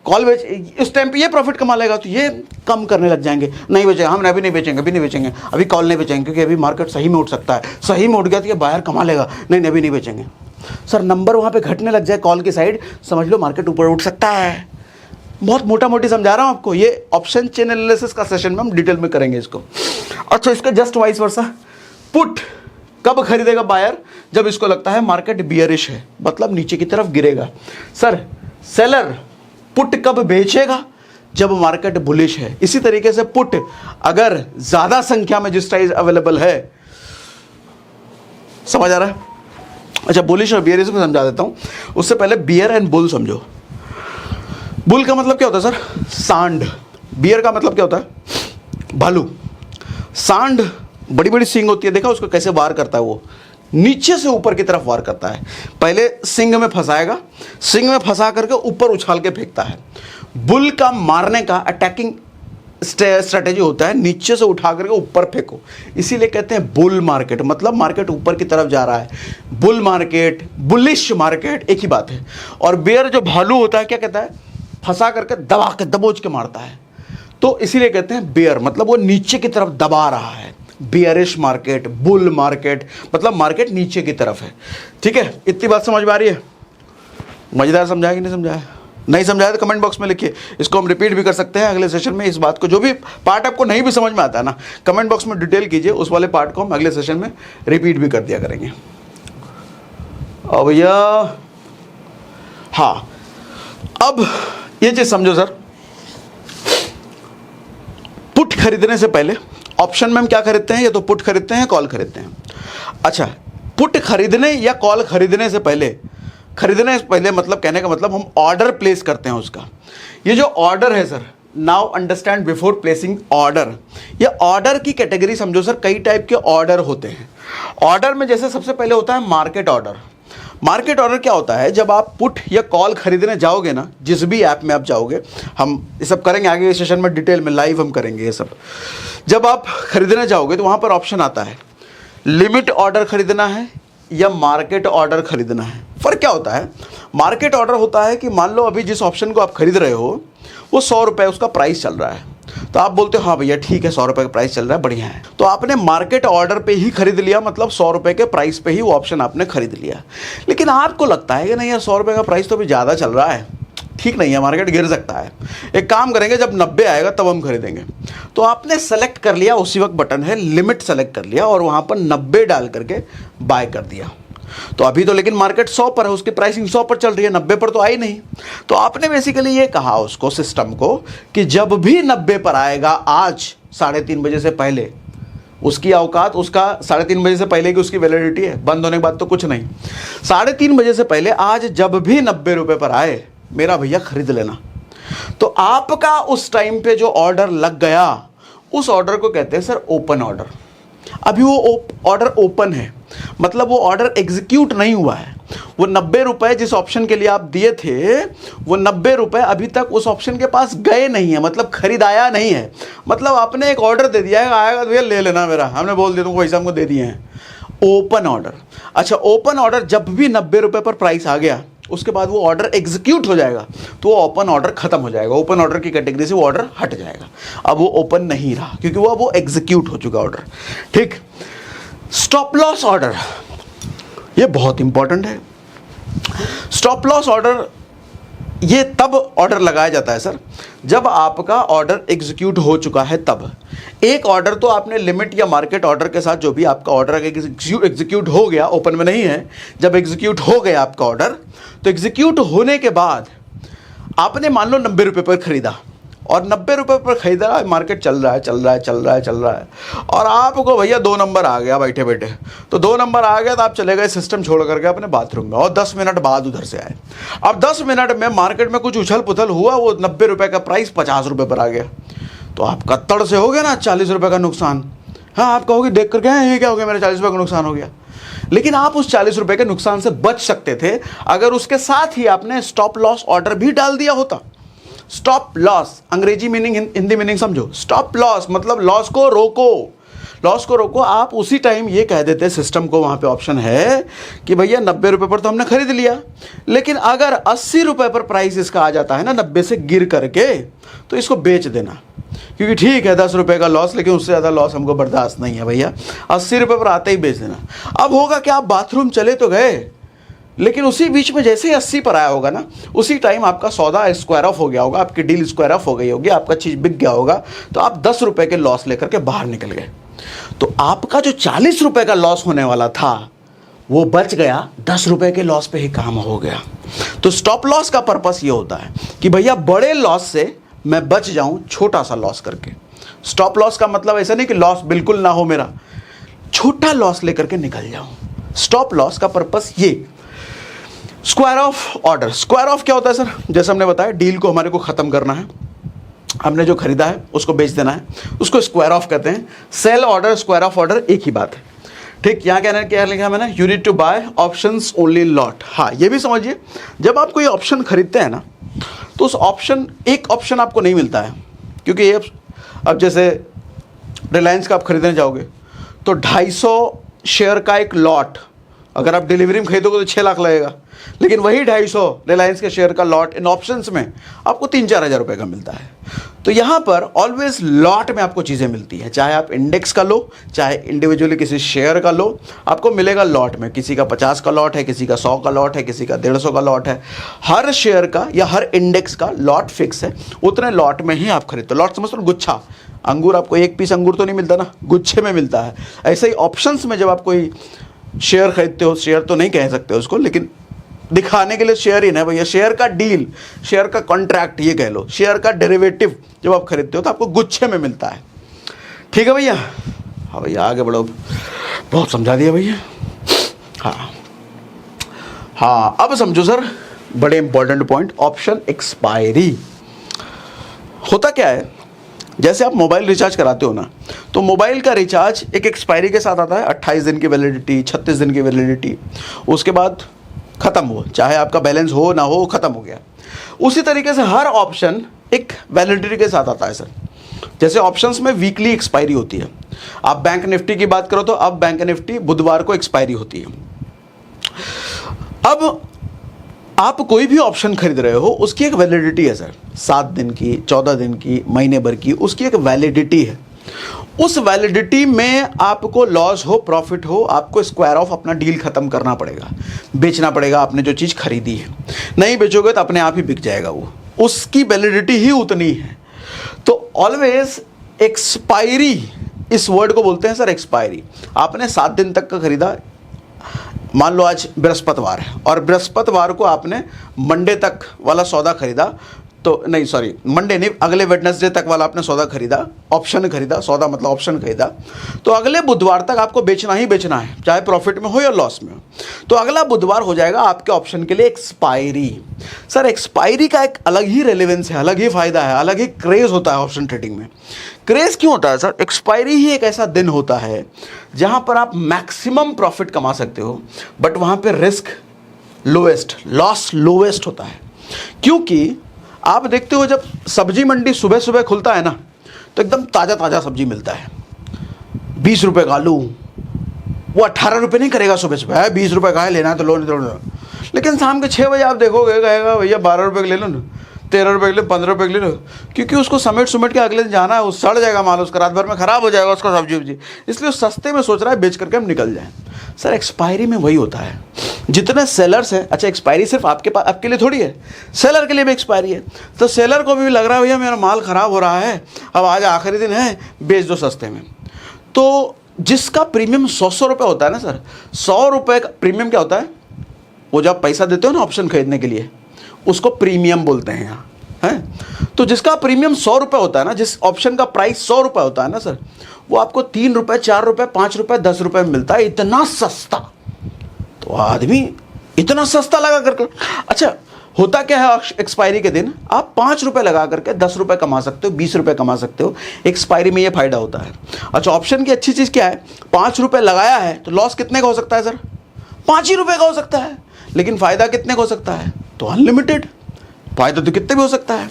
कॉल बेच इस टाइम पे ये प्रॉफिट कमा लेगा, तो ये कम करने लग जाएंगे, नहीं बेचेंगे, हम अभी नहीं बेचेंगे, अभी नहीं बेचेंगे, अभी कॉल नहीं बेचेंगे, क्योंकि अभी मार्केट सही में उठ सकता है। सही में उठ गया तो ये बायर कमा लेगा, नहीं अभी नहीं बेचेंगे। सर नंबर वहाँ पे घटने लग जाए कॉल की साइड, समझ लो मार्केट ऊपर उठ सकता है। बहुत मोटा मोटी समझा रहा हूँ आपको, ये ऑप्शन चेन एनालिसिस का सेशन में हम डिटेल में करेंगे इसको। अच्छा, इसका जस्ट वाइस वर्सा, पुट कब खरीदेगा बायर? जब इसको लगता है मार्केट बियरिश है, मतलब नीचे की तरफ गिरेगा। सर सेलर पुट कब बेचेगा? जब मार्केट बुलिश है। इसी तरीके से पुट अगर ज्यादा संख्या में जिस टाइम अवेलेबल है, समझ आ रहा है? अच्छा, बुलिश और बियरिश को समझा देता हूं, उससे पहले बियर एंड बुल समझो। बुल का मतलब क्या होता है सर? सांड। बियर का मतलब क्या होता है? भालू। सांड बड़ी बड़ी सींग होती है, देखा उसको कैसे वार करता है? वो नीचे से ऊपर की तरफ वार करता है। पहले सिंग में फंसाएगा, सिंग में फंसा करके ऊपर उछाल के फेंकता है। बुल का मारने का अटैकिंग स्ट्रेटेजी होता है, नीचे से उठा करके ऊपर फेंको, इसीलिए कहते हैं बुल मार्केट, मतलब मार्केट ऊपर की तरफ जा रहा है। बुल मार्केट, बुलिश मार्केट एक ही बात है। और बेयर जो भालू होता है क्या कहता है? फंसा करके दबा के दबोच के मारता है, तो इसीलिए कहते हैं बेयर, मतलब वो नीचे की तरफ दबा रहा है। बियरिश मार्केट, बुल मार्केट, मतलब मार्केट नीचे की तरफ है। ठीक है, इतनी बात समझ में आ रही है? मजेदार समझाया कि नहीं समझाया? नहीं समझाया तो कमेंट बॉक्स में लिखिए, इसको हम रिपीट भी कर सकते हैं अगले सेशन में। इस बात को, जो भी पार्ट आपको नहीं भी समझ में आता है ना, कमेंट बॉक्स में डिटेल कीजिए, उस वाले पार्ट को हम अगले सेशन में रिपीट भी कर दिया करेंगे। अब भैया हाँ, अब ये चीज समझो सर, पुट खरीदने से पहले ऑप्शन में हम क्या खरीदते हैं? या तो पुट खरीदते हैं, कॉल खरीदते हैं। अच्छा, पुट खरीदने या कॉल खरीदने से पहले मतलब कहने का मतलब हम ऑर्डर प्लेस करते हैं उसका। ये जो ऑर्डर है sir, now understand before placing order. ये ऑर्डर की कैटेगरी समझो सर, कई टाइप के ऑर्डर होते हैं। ऑर्डर में जैसे सबसे पहले होता है मार्केट ऑर्डर। मार्केट ऑर्डर क्या होता है, जब आप पुट या कॉल खरीदने जाओगे ना, जिस भी ऐप में आप जाओगे, हम ये सब करेंगे आगे के सेशन में डिटेल में, लाइव हम करेंगे ये सब। जब आप खरीदने जाओगे तो वहाँ पर ऑप्शन आता है लिमिट ऑर्डर खरीदना है या मार्केट ऑर्डर खरीदना है। फ़र्क क्या होता है, मार्केट ऑर्डर होता है कि मान लो अभी जिस ऑप्शन को आप खरीद रहे हो वो 100 रुपये उसका प्राइस चल रहा है, तो आप बोलते हो हाँ भैया ठीक है 100 रुपये का प्राइस चल रहा है, बढ़िया है, तो आपने मार्केट ऑर्डर पे ही खरीद लिया, मतलब 100 रुपये के प्राइस पे ही वो ऑप्शन आपने खरीद लिया। लेकिन आपको लगता है कि नहीं यार 100 रुपये का प्राइस तो अभी ज़्यादा चल रहा है, ठीक नहीं है, मार्केट गिर सकता है, एक काम करेंगे जब 90 आएगा तब हम खरीदेंगे। तो आपने सेलेक्ट कर लिया, उसी वक्त बटन है लिमिट सेलेक्ट कर लिया और वहाँ पर 90 डाल करके बाय कर दिया। तो अभी तो लेकिन मार्केट 100 पर है, उसकी प्राइसिंग 100 पर चल रही है, 90 पर तो आई नहीं। तो आपने बेसिकली ये कहा उसको, सिस्टम को, कि जब भी 90 पर आएगा आज 3:30 बजे से पहले, उसकी औकात, उसका 3:30 बजे से पहले की उसकी वैलिडिटी है, बंद होने के बाद तो कुछ नहीं, 3:30 बजे से पहले आज जब भी 90 रुपये पर आए मेरा भैया खरीद लेना। तो आपका उस टाइम पे जो ऑर्डर लग गया, उस ऑर्डर को कहते हैं सर ओपन ऑर्डर। अभी वो ऑर्डर ओपन है, मतलब वो ऑर्डर एग्जीक्यूट नहीं हुआ है। वो 90 रुपये जिस ऑप्शन के लिए आप दिए थे, वो 90 रुपये अभी तक उस ऑप्शन के पास गए नहीं है, मतलब खरीदाया नहीं है। मतलब आपने एक ऑर्डर दे दिया है, आएगा तो भैया ले लेना मेरा, हमने बोल दिया तुमको पैसा हमको दे दिए हैं। Open order. अच्छा, ओपन ऑर्डर जब भी 90 रुपये पर प्राइस आ गया उसके बाद वो ऑर्डर एग्जीक्यूट हो जाएगा, तो वो ओपन ऑर्डर खत्म हो जाएगा, ओपन ऑर्डर की कैटेगरी से वो ऑर्डर हट जाएगा। अब वो ओपन नहीं रहा क्योंकि वो एग्जीक्यूट हो चुका ऑर्डर। ठीक। स्टॉप लॉस ऑर्डर, ये बहुत इंपॉर्टेंट है। स्टॉप लॉस ऑर्डर ये तब ऑर्डर लगाया जाता है सर जब आपका ऑर्डर एग्जीक्यूट हो चुका है तब। एक ऑर्डर तो आपने लिमिट या मार्केट ऑर्डर के साथ, जो भी आपका ऑर्डर एग्जीक्यूट हो गया, ओपन में नहीं है, जब एग्जीक्यूट हो गया आपका ऑर्डर, तो एग्जीक्यूट होने के बाद आपने मान लो 90 रुपये पर खरीदा और 90 रुपये पर खरीदा, मार्केट चल रहा है और आपको भैया 2 नंबर आ गया बैठे बैठे। तो 2 नंबर आ गया तो आप चले गए सिस्टम छोड़ करके अपने बाथरूम में और 10 मिनट बाद उधर से आए। अब 10 मिनट में मार्केट में कुछ उछल पुथल हुआ, वो 90 रुपये का प्राइस 50 रुपये पर आ गया, तो आपका तड़ से हो गया ना 40 रुपये का नुकसान। हाँ, आप कहोगे देख करके ये क्या हो गया, मेरा 40 रुपये का नुकसान हो गया। लेकिन आप उस 40 रुपये के नुकसान से बच सकते थे अगर उसके साथ ही आपने स्टॉप लॉस ऑर्डर भी डाल दिया होता। स्टॉप लॉस, अंग्रेजी मीनिंग हिंदी मीनिंग समझो। स्टॉप लॉस मतलब लॉस को रोको, लॉस को रोको। आप उसी टाइम ये कह देते सिस्टम को, वहाँ पे ऑप्शन है कि भैया 90 रुपये पर तो हमने खरीद लिया, लेकिन अगर 80 रुपये पर प्राइस इसका आ जाता है ना 90 से गिर करके, तो इसको बेच देना, क्योंकि ठीक है 10 रुपये का लॉस, लेकिन उससे ज़्यादा लॉस हमको बर्दाश्त नहीं है भैया, 80 रुपये पर आते ही बेच देना। अब होगा कि आप बाथरूम चले तो गए, लेकिन उसी बीच में जैसे ही 80 पर आया होगा ना, उसी टाइम आपका सौदा स्क्वायर ऑफ हो गया होगा, आपकी डील स्क्वायर ऑफ हो गई होगी, आपका चीज़ बिक गया होगा, तो आप 10 रुपये के लॉस लेकर के बाहर निकल गए। तो आपका जो 40 रुपये का लॉस होने वाला था वो बच गया, 10 रुपये के लॉस पे ही काम हो गया। तो स्टॉप लॉस का पर्पस ये होता है कि भैया बड़े लॉस से मैं बच जाऊं छोटा सा लॉस करके। स्टॉप लॉस का मतलब ऐसा नहीं कि लॉस बिल्कुल ना हो मेरा, छोटा लॉस लेकर के निकल जाऊं। स्टॉप लॉस का पर्पस ये। Square off order, square of क्या होता है सर? जैसे हमने बताया, डील को हमारे को ख़त्म करना है, हमने जो खरीदा है उसको बेच देना है, उसको स्क्वायर ऑफ कहते हैं। Sell order, square off order एक ही बात है। ठीक, यहाँ क्या लिखा है मैंने? You need to buy options only lot. हाँ, ये भी समझिए, जब आप कोई ऑप्शन खरीदते हैं ना, तो उस ऑप्शन, एक ऑप्शन आपको नहीं मिलता है, क्योंकि ये अब जैसे रिलायंस का आप खरीदने जाओगे तो 250 शेयर का एक लॉट, अगर आप डिलीवरी में खरीदोगे तो 6 लाख लगेगा, लेकिन वही 250 रिलायंस के शेयर का लॉट इन ऑप्शंस में आपको 3-4 हज़ार रुपये का मिलता है। तो यहाँ पर ऑलवेज लॉट में आपको चीज़ें मिलती हैं, चाहे आप इंडेक्स का लो, चाहे इंडिविजुअली किसी शेयर का लो, आपको मिलेगा लॉट में। किसी का 50 का लॉट है, किसी का 100 का लॉट है, किसी का 150 का लॉट है। हर शेयर का या हर इंडेक्स का लॉट फिक्स है, उतने लॉट में ही आप खरीदते हो। लॉट समझते हो? गुच्छा। अंगूर, आपको एक पीस अंगूर तो नहीं मिलता ना, गुच्छे में मिलता है। ऐसे ही ऑप्शंस में जब आप कोई शेयर खरीदते हो, शेयर तो नहीं कह सकते उसको, लेकिन दिखाने के लिए शेयर ही ना भैया, शेयर का डील, शेयर का कॉन्ट्रैक्ट ये कह लो, शेयर का डेरिवेटिव जब आप खरीदते हो तो आपको गुच्छे में मिलता है। ठीक है भैया? हाँ भैया, आगे बढ़ो, बहुत समझा दिया भैया। हाँ, अब समझो सर, बड़े इंपॉर्टेंट पॉइंट, ऑप्शन एक्सपायरी होता क्या है, जैसे आप मोबाइल रिचार्ज कराते हो ना, तो मोबाइल का रिचार्ज एक एक्सपायरी के साथ आता है, 28 दिन की वैलिडिटी, 36 दिन की वैलिडिटी, उसके बाद ख़त्म हो, चाहे आपका बैलेंस हो ना हो, ख़त्म हो गया। उसी तरीके से हर ऑप्शन एक वैलिडिटी के साथ आता है सर। जैसे ऑप्शंस में वीकली एक्सपायरी होती है, आप बैंक निफ्टी की बात करो तो अब बैंक निफ्टी बुधवार को एक्सपायरी होती है। अब आप कोई भी ऑप्शन खरीद रहे हो, उसकी एक वैलिडिटी है सर, 7 दिन की, 14 दिन की, महीने भर की, उसकी एक वैलिडिटी है। उस वैलिडिटी में आपको लॉस हो प्रॉफिट हो, आपको स्क्वायर ऑफ अपना डील खत्म करना पड़ेगा, बेचना पड़ेगा आपने जो चीज़ खरीदी है। नहीं बेचोगे तो अपने आप ही बिक जाएगा वो, उसकी वैलिडिटी ही उतनी है। तो ऑलवेज एक्सपायरी, इस वर्ड को बोलते हैं सर एक्सपायरी। आपने 7 दिन तक का खरीदा, मान लो आज बृहस्पतिवार है और बृहस्पतिवार को आपने मंडे तक वाला सौदा खरीदा, तो नहीं सॉरी मंडे नहीं, अगले वेडनेसडे तक वाला आपने सौदा खरीदा, ऑप्शन खरीदा, सौदा मतलब ऑप्शन खरीदा, तो अगले बुधवार तक आपको बेचना ही बेचना है, चाहे प्रॉफिट में हो या लॉस में हो। तो अगला बुधवार हो जाएगा आपके ऑप्शन के लिए एक्सपायरी। सर एक्सपायरी का एक अलग ही रेलेवेंस है, अलग ही फ़ायदा है, अलग ही क्रेज़ होता है ऑप्शन ट्रेडिंग में। क्रेज़ क्यों होता है सर? एक्सपायरी ही एक ऐसा दिन होता है जहाँ पर आप मैक्सिमम प्रॉफिट कमा सकते हो, बट वहाँ पर रिस्क लोएस्ट, लॉस लोएस्ट होता है। क्योंकि आप देखते हो जब सब्जी मंडी सुबह सुबह खुलता है ना, तो एकदम ताज़ा ताज़ा सब्जी मिलता है। 20 रुपये का आलू, वो 18 रुपये नहीं करेगा सुबह सुबह, 20 रुपये का है, लेना है तो लो, नहीं तो लो। लेकिन शाम के 6 बजे आप देखोगे, कहेगा भैया 12 रुपये का ले लो ना, 13 रुपये के ले, 15 रुपये के ले लो, क्योंकि उसको समेट के अगले दिन जाना है, वो सड़ जाएगा माल, उसका रात भर में ख़राब हो जाएगा उसका सब्जी वब्जी, इसलिए वो सस्ते में सोच रहा है बेच करके हम निकल जाएँ। सर एक्सपायरी में वही होता है, जितने सेलर्स हैं, अच्छा एक्सपायरी सिर्फ आपके लिए थोड़ी है, सेलर के लिए भी एक्सपायरी है। तो सेलर को भी लग रहा है भैया मेरा माल ख़राब हो रहा है, अब आज आखिरी दिन है, बेच दो सस्ते में। तो जिसका प्रीमियम 100 रुपये होता है ना सर, 100 रुपये का प्रीमियम क्या होता है, वो जब पैसा देते हो ना ऑप्शन खरीदने के लिए, उसको प्रीमियम बोलते हैं यहाँ, है। तो जिसका प्रीमियम 100 रुपये होता है ना, जिस ऑप्शन का प्राइस 100 रुपये होता है ना सर, वो आपको 3 रुपये, 4 रुपये, 5 रुपये, 10 रुपये में मिलता है, इतना सस्ता। तो आदमी इतना सस्ता लगा करके, अच्छा होता क्या है एक्सपायरी के दिन, आप 5 रुपये लगा करके 10 रुपये कमा सकते हो, 20 रुपये कमा सकते हो, एक्सपायरी में ये फ़ायदा होता है। अच्छा ऑप्शन की अच्छी चीज़ क्या है, 5 रुपये लगाया है तो लॉस कितने का हो सकता है सर? 5 ही रुपये का हो सकता है, लेकिन फ़ायदा कितने का हो सकता है? तो अनलिमिटेड फ़ायदा तो कितने भी हो सकता है।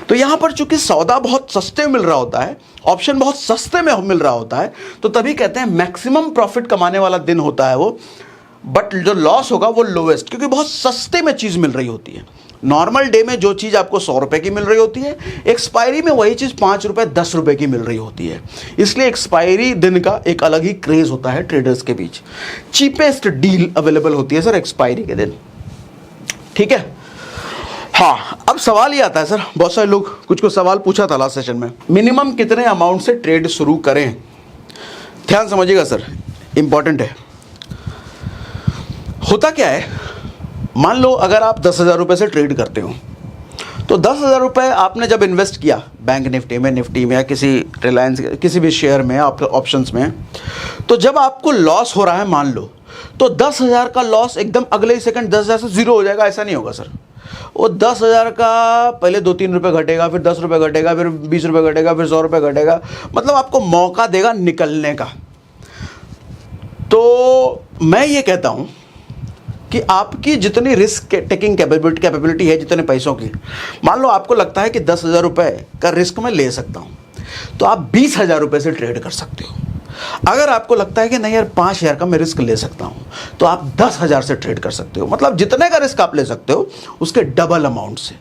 तो यहाँ पर चूंकि सौदा बहुत सस्ते में मिल रहा होता है, ऑप्शन बहुत सस्ते में मिल रहा होता है, तो तभी कहते हैं मैक्सिमम प्रॉफिट कमाने वाला दिन होता है वो, बट जो लॉस होगा वो लोएस्ट, क्योंकि बहुत सस्ते में चीज़ मिल रही होती है। नॉर्मल डे में जो चीज़ आपको 100 रुपये की मिल रही होती है, एक्सपायरी में वही चीज़ 5 रुपये, 10 रुपये की मिल रही होती है। इसलिए एक्सपायरी दिन का एक अलग ही क्रेज़ होता है ट्रेडर्स के बीच। चीपेस्ट डील अवेलेबल होती है सर एक्सपायरी के दिन, ठीक है। हाँ, अब सवाल ये आता है सर, बहुत सारे लोग कुछ सवाल पूछा था लास्ट सेशन में, मिनिमम कितने अमाउंट से ट्रेड शुरू करें? ध्यान समझिएगा सर, इंपॉर्टेंट है। होता क्या है, मान लो अगर आप 10,000 रुपये से ट्रेड करते हो, तो 10,000 रुपये आपने जब इन्वेस्ट किया बैंक निफ्टी में या किसी रिलायंस किसी भी शेयर में, ऑप्शंस में, तो जब आपको लॉस हो रहा है मान लो, तो 10,000 का लॉस एकदम अगले ही सेकंड 10,000 से ज़ीरो हो जाएगा, ऐसा नहीं होगा सर। वो 10,000 का पहले 2-3 रुपये घटेगा, फिर 10 रुपये घटेगा, फिर 20 रुपये घटेगा, फिर 100 रुपये घटेगा, मतलब आपको मौका देगा निकलने का। तो मैं ये कहता हूँ कि आपकी जितनी रिस्क टेकिंग कैपेबिलिटी है, जितने पैसों की, मान लो आपको लगता है कि 10,000 रुपये का रिस्क मैं ले सकता हूँ, तो आप 20,000 रुपये से ट्रेड कर सकते हो। अगर आपको लगता है कि नहीं यार 5,000 का मैं रिस्क ले सकता हूँ, तो आप 10,000 से ट्रेड कर सकते हो। मतलब जितने का रिस्क आप ले सकते हो उसके डबल अमाउंट से।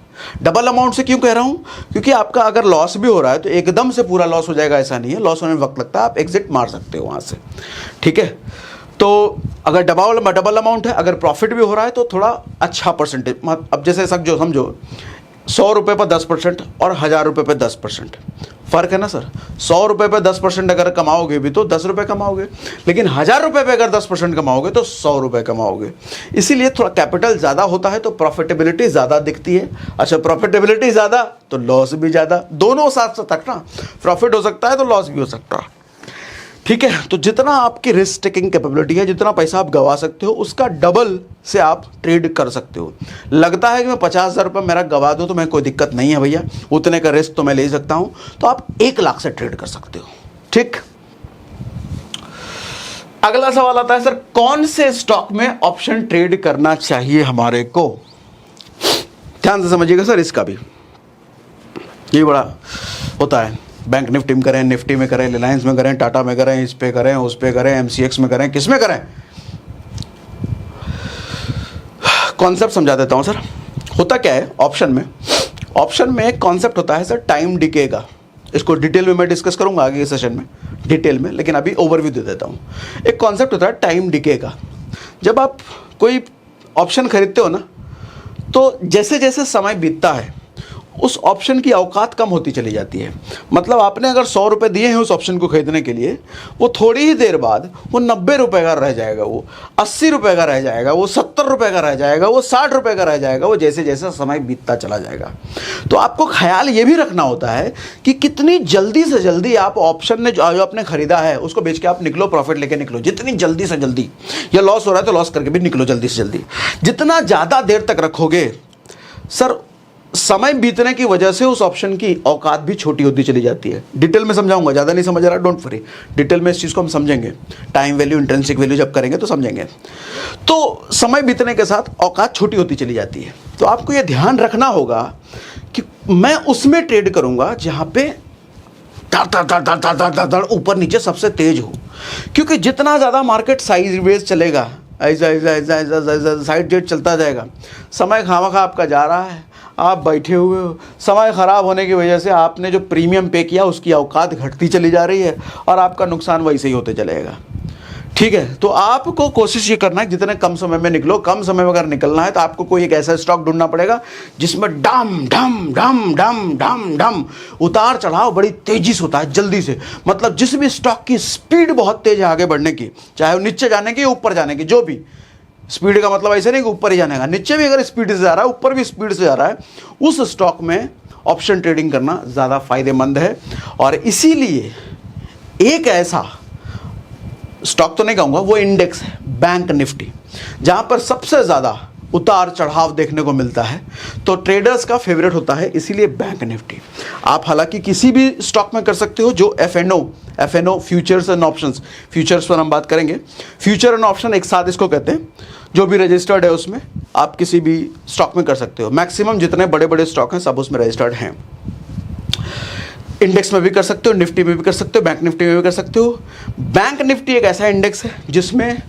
डबल अमाउंट से क्यों कह रहा हूँ? क्योंकि आपका अगर लॉस भी हो रहा है तो एकदम से पूरा लॉस हो जाएगा ऐसा नहीं है, लॉस होने में वक्त लगता है, आप एग्जिट मार सकते हो वहाँ से, ठीक है। तो अगर डबल अमाउंट है, अगर प्रॉफिट भी हो रहा है तो थोड़ा अच्छा परसेंटेज, अब जैसे समझो 100 रुपये पर 10% और 1,000 रुपये पर 10%, फ़र्क है ना सर। 100 रुपये पर 10% अगर कमाओगे भी तो 10 रुपये कमाओगे, लेकिन 1,000 रुपये पर अगर 10% कमाओगे तो 100 रुपये कमाओगे। इसीलिए थोड़ा कैपिटल ज़्यादा होता है तो प्रॉफिटेबिलिटी ज़्यादा दिखती है। अच्छा, प्रॉफिटेबिलिटी ज़्यादा तो लॉस भी ज़्यादा, दोनों साथ साथ ना, प्रॉफिट हो सकता है तो लॉस भी हो सकता है, ठीक है, तो जितना आपकी रिस्क टेकिंग कैपेबिलिटी है, जितना पैसा आप गंवा सकते हो, उसका डबल से आप ट्रेड कर सकते हो। लगता है कि मैं 50,000 रुपये मेरा गंवा दूँ तो मैं कोई दिक्कत नहीं है भैया, उतने का रिस्क तो मैं ले सकता हूँ, तो आप 1 लाख से ट्रेड कर सकते हो। ठीक, अगला सवाल आता है सर, कौन से स्टॉक में ऑप्शन ट्रेड करना चाहिए हमारे को? ध्यान से समझिएगा सर, इसका भी ये बड़ा होता है। बैंक निफ्टी में करें, निफ्टी में करें, रिलायंस में करें, टाटा में करें, इस पे करें, उस पे करें, एमसीएक्स में करें, किस में करें? कॉन्सेप्ट समझा देता हूं सर। होता क्या है ऑप्शन में एक कॉन्सेप्ट होता है सर टाइम डिके का। इसको डिटेल में मैं डिस्कस करूंगा आगे के सेशन में डिटेल में, लेकिन अभी ओवरव्यू दे देता हूं। एक कॉन्सेप्ट होता है टाइम डिके का। जब आप कोई ऑप्शन खरीदते हो ना, तो जैसे जैसे समय बीतता है उस ऑप्शन की औकात कम होती चली जाती है। मतलब आपने अगर 100 रुपये दिए हैं उस ऑप्शन को खरीदने के लिए, वो थोड़ी ही देर बाद वो 90 रुपये का रह जाएगा, वो 80 रुपये का रह जाएगा, वो 70 रुपये का रह जाएगा, वो 60 रुपये का रह जाएगा, वो जैसे जैसे समय बीतता चला जाएगा। तो आपको ख्याल ये भी रखना होता है कि कितनी जल्दी से जल्दी आप ऑप्शन ने जो आपने खरीदा है उसको बेच के आप निकलो, प्रॉफिट लेके निकलो, जितनी जल्दी से जल्दी। या लॉस हो रहा है तो लॉस करके भी निकलो जल्दी से जल्दी। जितना ज़्यादा देर तक रखोगे सर, समय बीतने की वजह से उस ऑप्शन की औकात भी छोटी होती चली जाती है। डिटेल में समझाऊंगा, ज़्यादा नहीं समझ रहा, डोंट वरी, डिटेल में इस चीज़ को हम समझेंगे। टाइम वैल्यू, इंट्रिंसिक वैल्यू जब करेंगे तो समझेंगे। तो समय बीतने के साथ औकात छोटी होती चली जाती है। तो आपको यह ध्यान रखना होगा कि मैं उसमें ट्रेड करूंगा जहां पे धड़ ऊपर नीचे सबसे तेज हो, क्योंकि जितना ज़्यादा मार्केट साइड वेज चलेगा, ऐसा ऐसा ऐसा ऐसा साइड जेट चलता जाएगा, समय खामखा आपका जा रहा है, आप बैठे हुए हो, समय ख़राब होने की वजह से आपने जो प्रीमियम पे किया उसकी औकात घटती चली जा रही है और आपका नुकसान वैसे ही होते चलेगा। ठीक है, तो आपको कोशिश ये करना है जितने कम समय में निकलो। कम समय में अगर निकलना है तो आपको कोई एक ऐसा स्टॉक ढूंढना पड़ेगा जिसमें डम डम डम डम डम डम उतार चढ़ाव बड़ी तेजी से होता है, जल्दी से। मतलब जिस भी स्टॉक की स्पीड बहुत तेज है आगे बढ़ने की, चाहे वो नीचे जाने की ऊपर जाने की, जो भी स्पीड का मतलब ऐसे नहीं कि ऊपर ही जाने का, नीचे भी अगर स्पीड से जा रहा है ऊपर भी स्पीड से जा रहा है, उस स्टॉक में ऑप्शन ट्रेडिंग करना ज़्यादा फायदेमंद है। और इसीलिए एक ऐसा स्टॉक तो नहीं कहूँगा, वो इंडेक्स है बैंक निफ्टी, जहाँ पर सबसे ज़्यादा उतार चढ़ाव देखने को मिलता है। तो ट्रेडर्स का फेवरेट होता है इसीलिए बैंक निफ्टी। आप हालांकि किसी भी स्टॉक में कर सकते हो जो FNO futures and options, futures पर हम बात करेंगे। फ्यूचर एंड ऑप्शन एक साथ इसको कहते हैं। जो भी रजिस्टर्ड है उसमें आप किसी भी स्टॉक में कर सकते हो। मैक्सिमम जितने बड़े बड़े स्टॉक हैं सब उसमें रजिस्टर्ड हैं। इंडेक्स में भी कर सकते हो, निफ्टी में भी कर सकते हो, बैंक निफ्टी में भी कर सकते हो। बैंक निफ्टी एक ऐसा इंडेक्स है जिसमें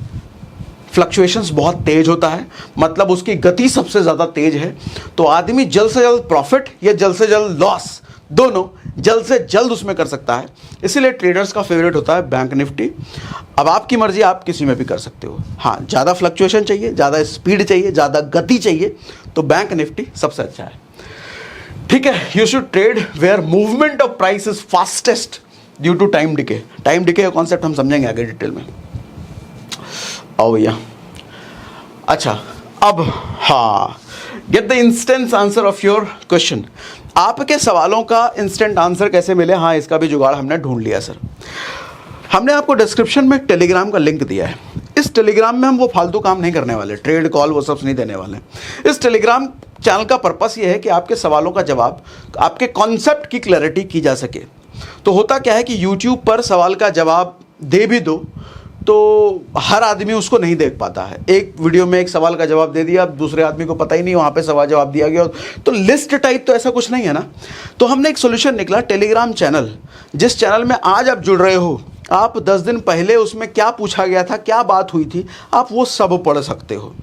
फ्लक्चुएशंस बहुत तेज होता है, मतलब उसकी गति सबसे ज़्यादा तेज है। तो आदमी जल्द से जल्द प्रॉफिट या जल्द से जल्द लॉस, दोनों जल्द से जल्द उसमें कर सकता है। इसीलिए ट्रेडर्स का फेवरेट होता है बैंक निफ्टी। अब आपकी मर्जी, आप किसी में भी कर सकते हो। हाँ, ज़्यादा फ्लक्चुएशन चाहिए, ज़्यादा स्पीड चाहिए, ज़्यादा गति चाहिए तो बैंक निफ्टी सबसे अच्छा है। ठीक है, you should trade where movement of price is fastest due to time decay. Time decay का कॉन्सेप्ट हम समझेंगे आगे डिटेल में। आओ भैया, अच्छा अब हाँ, get the instant answer of your question. आपके सवालों का इंस्टेंट आंसर कैसे मिले? हाँ, इसका भी जुगाड़ हमने ढूंढ लिया सर। हमने आपको डिस्क्रिप्शन में टेलीग्राम का लिंक दिया है। इस टेलीग्राम में हम वो फालतू काम नहीं करने वाले, ट्रेड कॉल वो सब नहीं देने वाले। इस टेलीग्राम चैनल का पर्पस ये है कि आपके सवालों का जवाब, आपके कॉन्सेप्ट की क्लैरिटी की जा सके। तो होता क्या है कि यूट्यूब पर सवाल का जवाब दे भी दो तो हर आदमी उसको नहीं देख पाता है। एक वीडियो में एक सवाल का जवाब दे दिया, अब दूसरे आदमी को पता ही नहीं वहाँ पे सवाल जवाब दिया गया, तो लिस्ट टाइप तो ऐसा कुछ नहीं है ना। तो हमने एक सोल्यूशन निकला, टेलीग्राम चैनल। जिस चैनल में आज आप जुड़ रहे हो, आप 10 दिन पहले उसमें क्या पूछा गया था, क्या बात हुई थी, आप वो सब पढ़ सकते हो।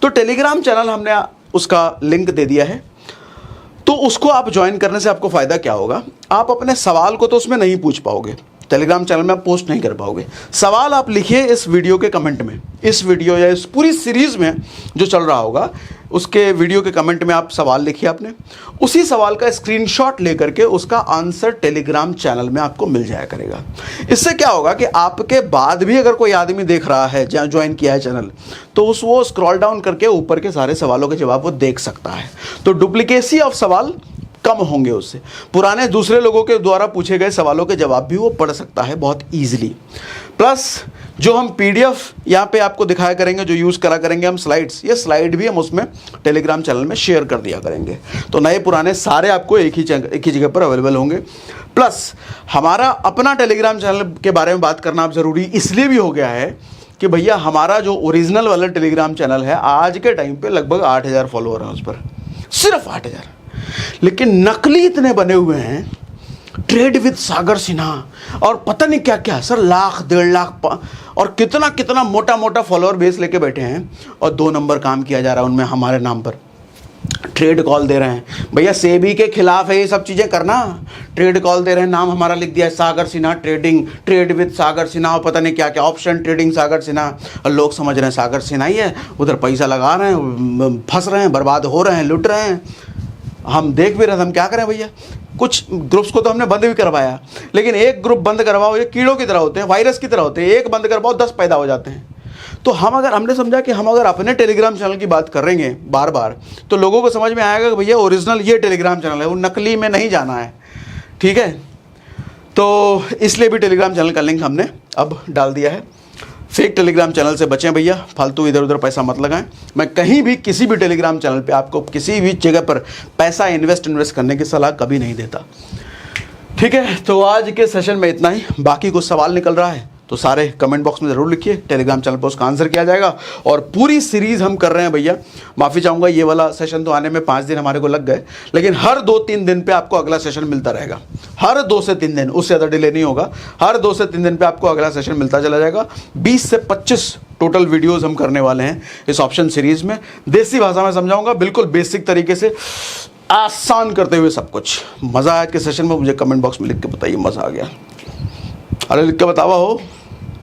तो टेलीग्राम चैनल हमने उसका लिंक दे दिया है। तो उसको आप ज्वाइन करने से आपको फ़ायदा क्या होगा? आप अपने सवाल को तो उसमें नहीं पूछ पाओगे, टेलीग्राम चैनल में आप पोस्ट नहीं कर पाओगे। सवाल आप लिखिए इस वीडियो के कमेंट में, इस वीडियो या इस पूरी सीरीज़ में जो चल रहा होगा उसके वीडियो के कमेंट में आप सवाल लिखिए आपने। उसी सवाल का स्क्रीनशॉट लेकर के उसका आंसर टेलीग्राम चैनल में आपको मिल जाया करेगा। इससे क्या होगा कि आपके बाद भी अगर कोई आदमी देख रहा है, जहाँ ज्वाइन किया है चैनल, तो वो स्क्रॉल डाउन करके ऊपर के सारे सवालों के जवाब वो देख सकता है। तो डुप्लीकेसी ऑफ सवाल कम होंगे उससे। पुराने दूसरे लोगों के द्वारा पूछे गए सवालों के जवाब भी वो पढ़ सकता है बहुत ईजिली। प्लस जो हम पीडीएफ यहाँ पे आपको दिखाया करेंगे, जो यूज़ करा करेंगे हम स्लाइड्स, ये स्लाइड भी हम उसमें टेलीग्राम चैनल में शेयर कर दिया करेंगे। तो नए पुराने सारे आपको एक ही जगह पर अवेलेबल होंगे। प्लस हमारा अपना टेलीग्राम चैनल के बारे में बात करना अब ज़रूरी इसलिए भी हो गया है कि भैया हमारा जो ओरिजिनल वाला टेलीग्राम चैनल है आज के टाइम पे लगभग 8000 फॉलोअर हैं उस पर, सिर्फ 8000। लेकिन नकली इतने बने हुए हैं, ट्रेड विद सागर सिन्हा और पता नहीं क्या क्या सर, लाख 1.5 लाख और कितना कितना मोटा मोटा फॉलोअर बेस लेके बैठे हैं और 2 नंबर काम किया जा रहा है उनमें हमारे नाम पर। ट्रेड कॉल दे रहे हैं भैया, सेबी के खिलाफ है ये सब चीज़ें करना। ट्रेड कॉल दे रहे हैं, नाम हमारा लिख दिया है सागर सिन्हा ट्रेडिंग, ट्रेड विद सागर सिन्हा और पता नहीं क्या क्या, ऑप्शन ट्रेडिंग सागर सिन्हा। और लोग समझ रहे हैं सागर सिन्हा ही है, उधर पैसा लगा रहे हैं, फंस रहे हैं, बर्बाद हो रहे हैं, लुट रहे हैं। हम देख भी रहे थे, हम क्या करें भैया। कुछ ग्रुप्स को तो हमने बंद भी करवाया, लेकिन एक ग्रुप बंद करवाओ, ये कीड़ों की तरह होते हैं, वायरस की तरह होते हैं, एक बंद करवाओ 10 पैदा हो जाते हैं। तो हमने समझा कि हम अगर अपने टेलीग्राम चैनल की बात करेंगे बार बार तो लोगों को समझ में आएगा कि भैया ओरिजिनल ये टेलीग्राम चैनल है, वो नकली में नहीं जाना है। ठीक है, तो इसलिए भी टेलीग्राम चैनल का लिंक हमने अब डाल दिया है। फेक टेलीग्राम चैनल से बचें भैया, फालतू इधर उधर पैसा मत लगाएं। मैं कहीं भी किसी भी टेलीग्राम चैनल पे आपको किसी भी जगह पर पैसा इन्वेस्ट करने की सलाह कभी नहीं देता। ठीक है, तो आज के सेशन में इतना ही। बाकी कुछ सवाल निकल रहा है तो सारे कमेंट बॉक्स में ज़रूर लिखिए, टेलीग्राम चैनल पर उसका आंसर किया जाएगा। और पूरी सीरीज़ हम कर रहे हैं भैया, माफ़ी चाहूँगा ये वाला सेशन तो आने में 5 दिन हमारे को लग गए, लेकिन हर 2-3 दिन पे आपको अगला सेशन मिलता रहेगा। हर 2 से 3 दिन, उससे ज़्यादा डिले नहीं होगा। हर 2 से 3 दिन पे आपको अगला सेशन मिलता चला जाएगा। 20 से 25 टोटल वीडियोज़ हम करने वाले हैं इस ऑप्शन सीरीज़ में। देसी भाषा में समझाऊँगा, बिल्कुल बेसिक तरीके से, आसान करते हुए सब कुछ। मज़ा आया आज के सेशन में? मुझे कमेंट बॉक्स में लिख के बताइए, मज़ा आ गया। अरे लिख के बतावा हो।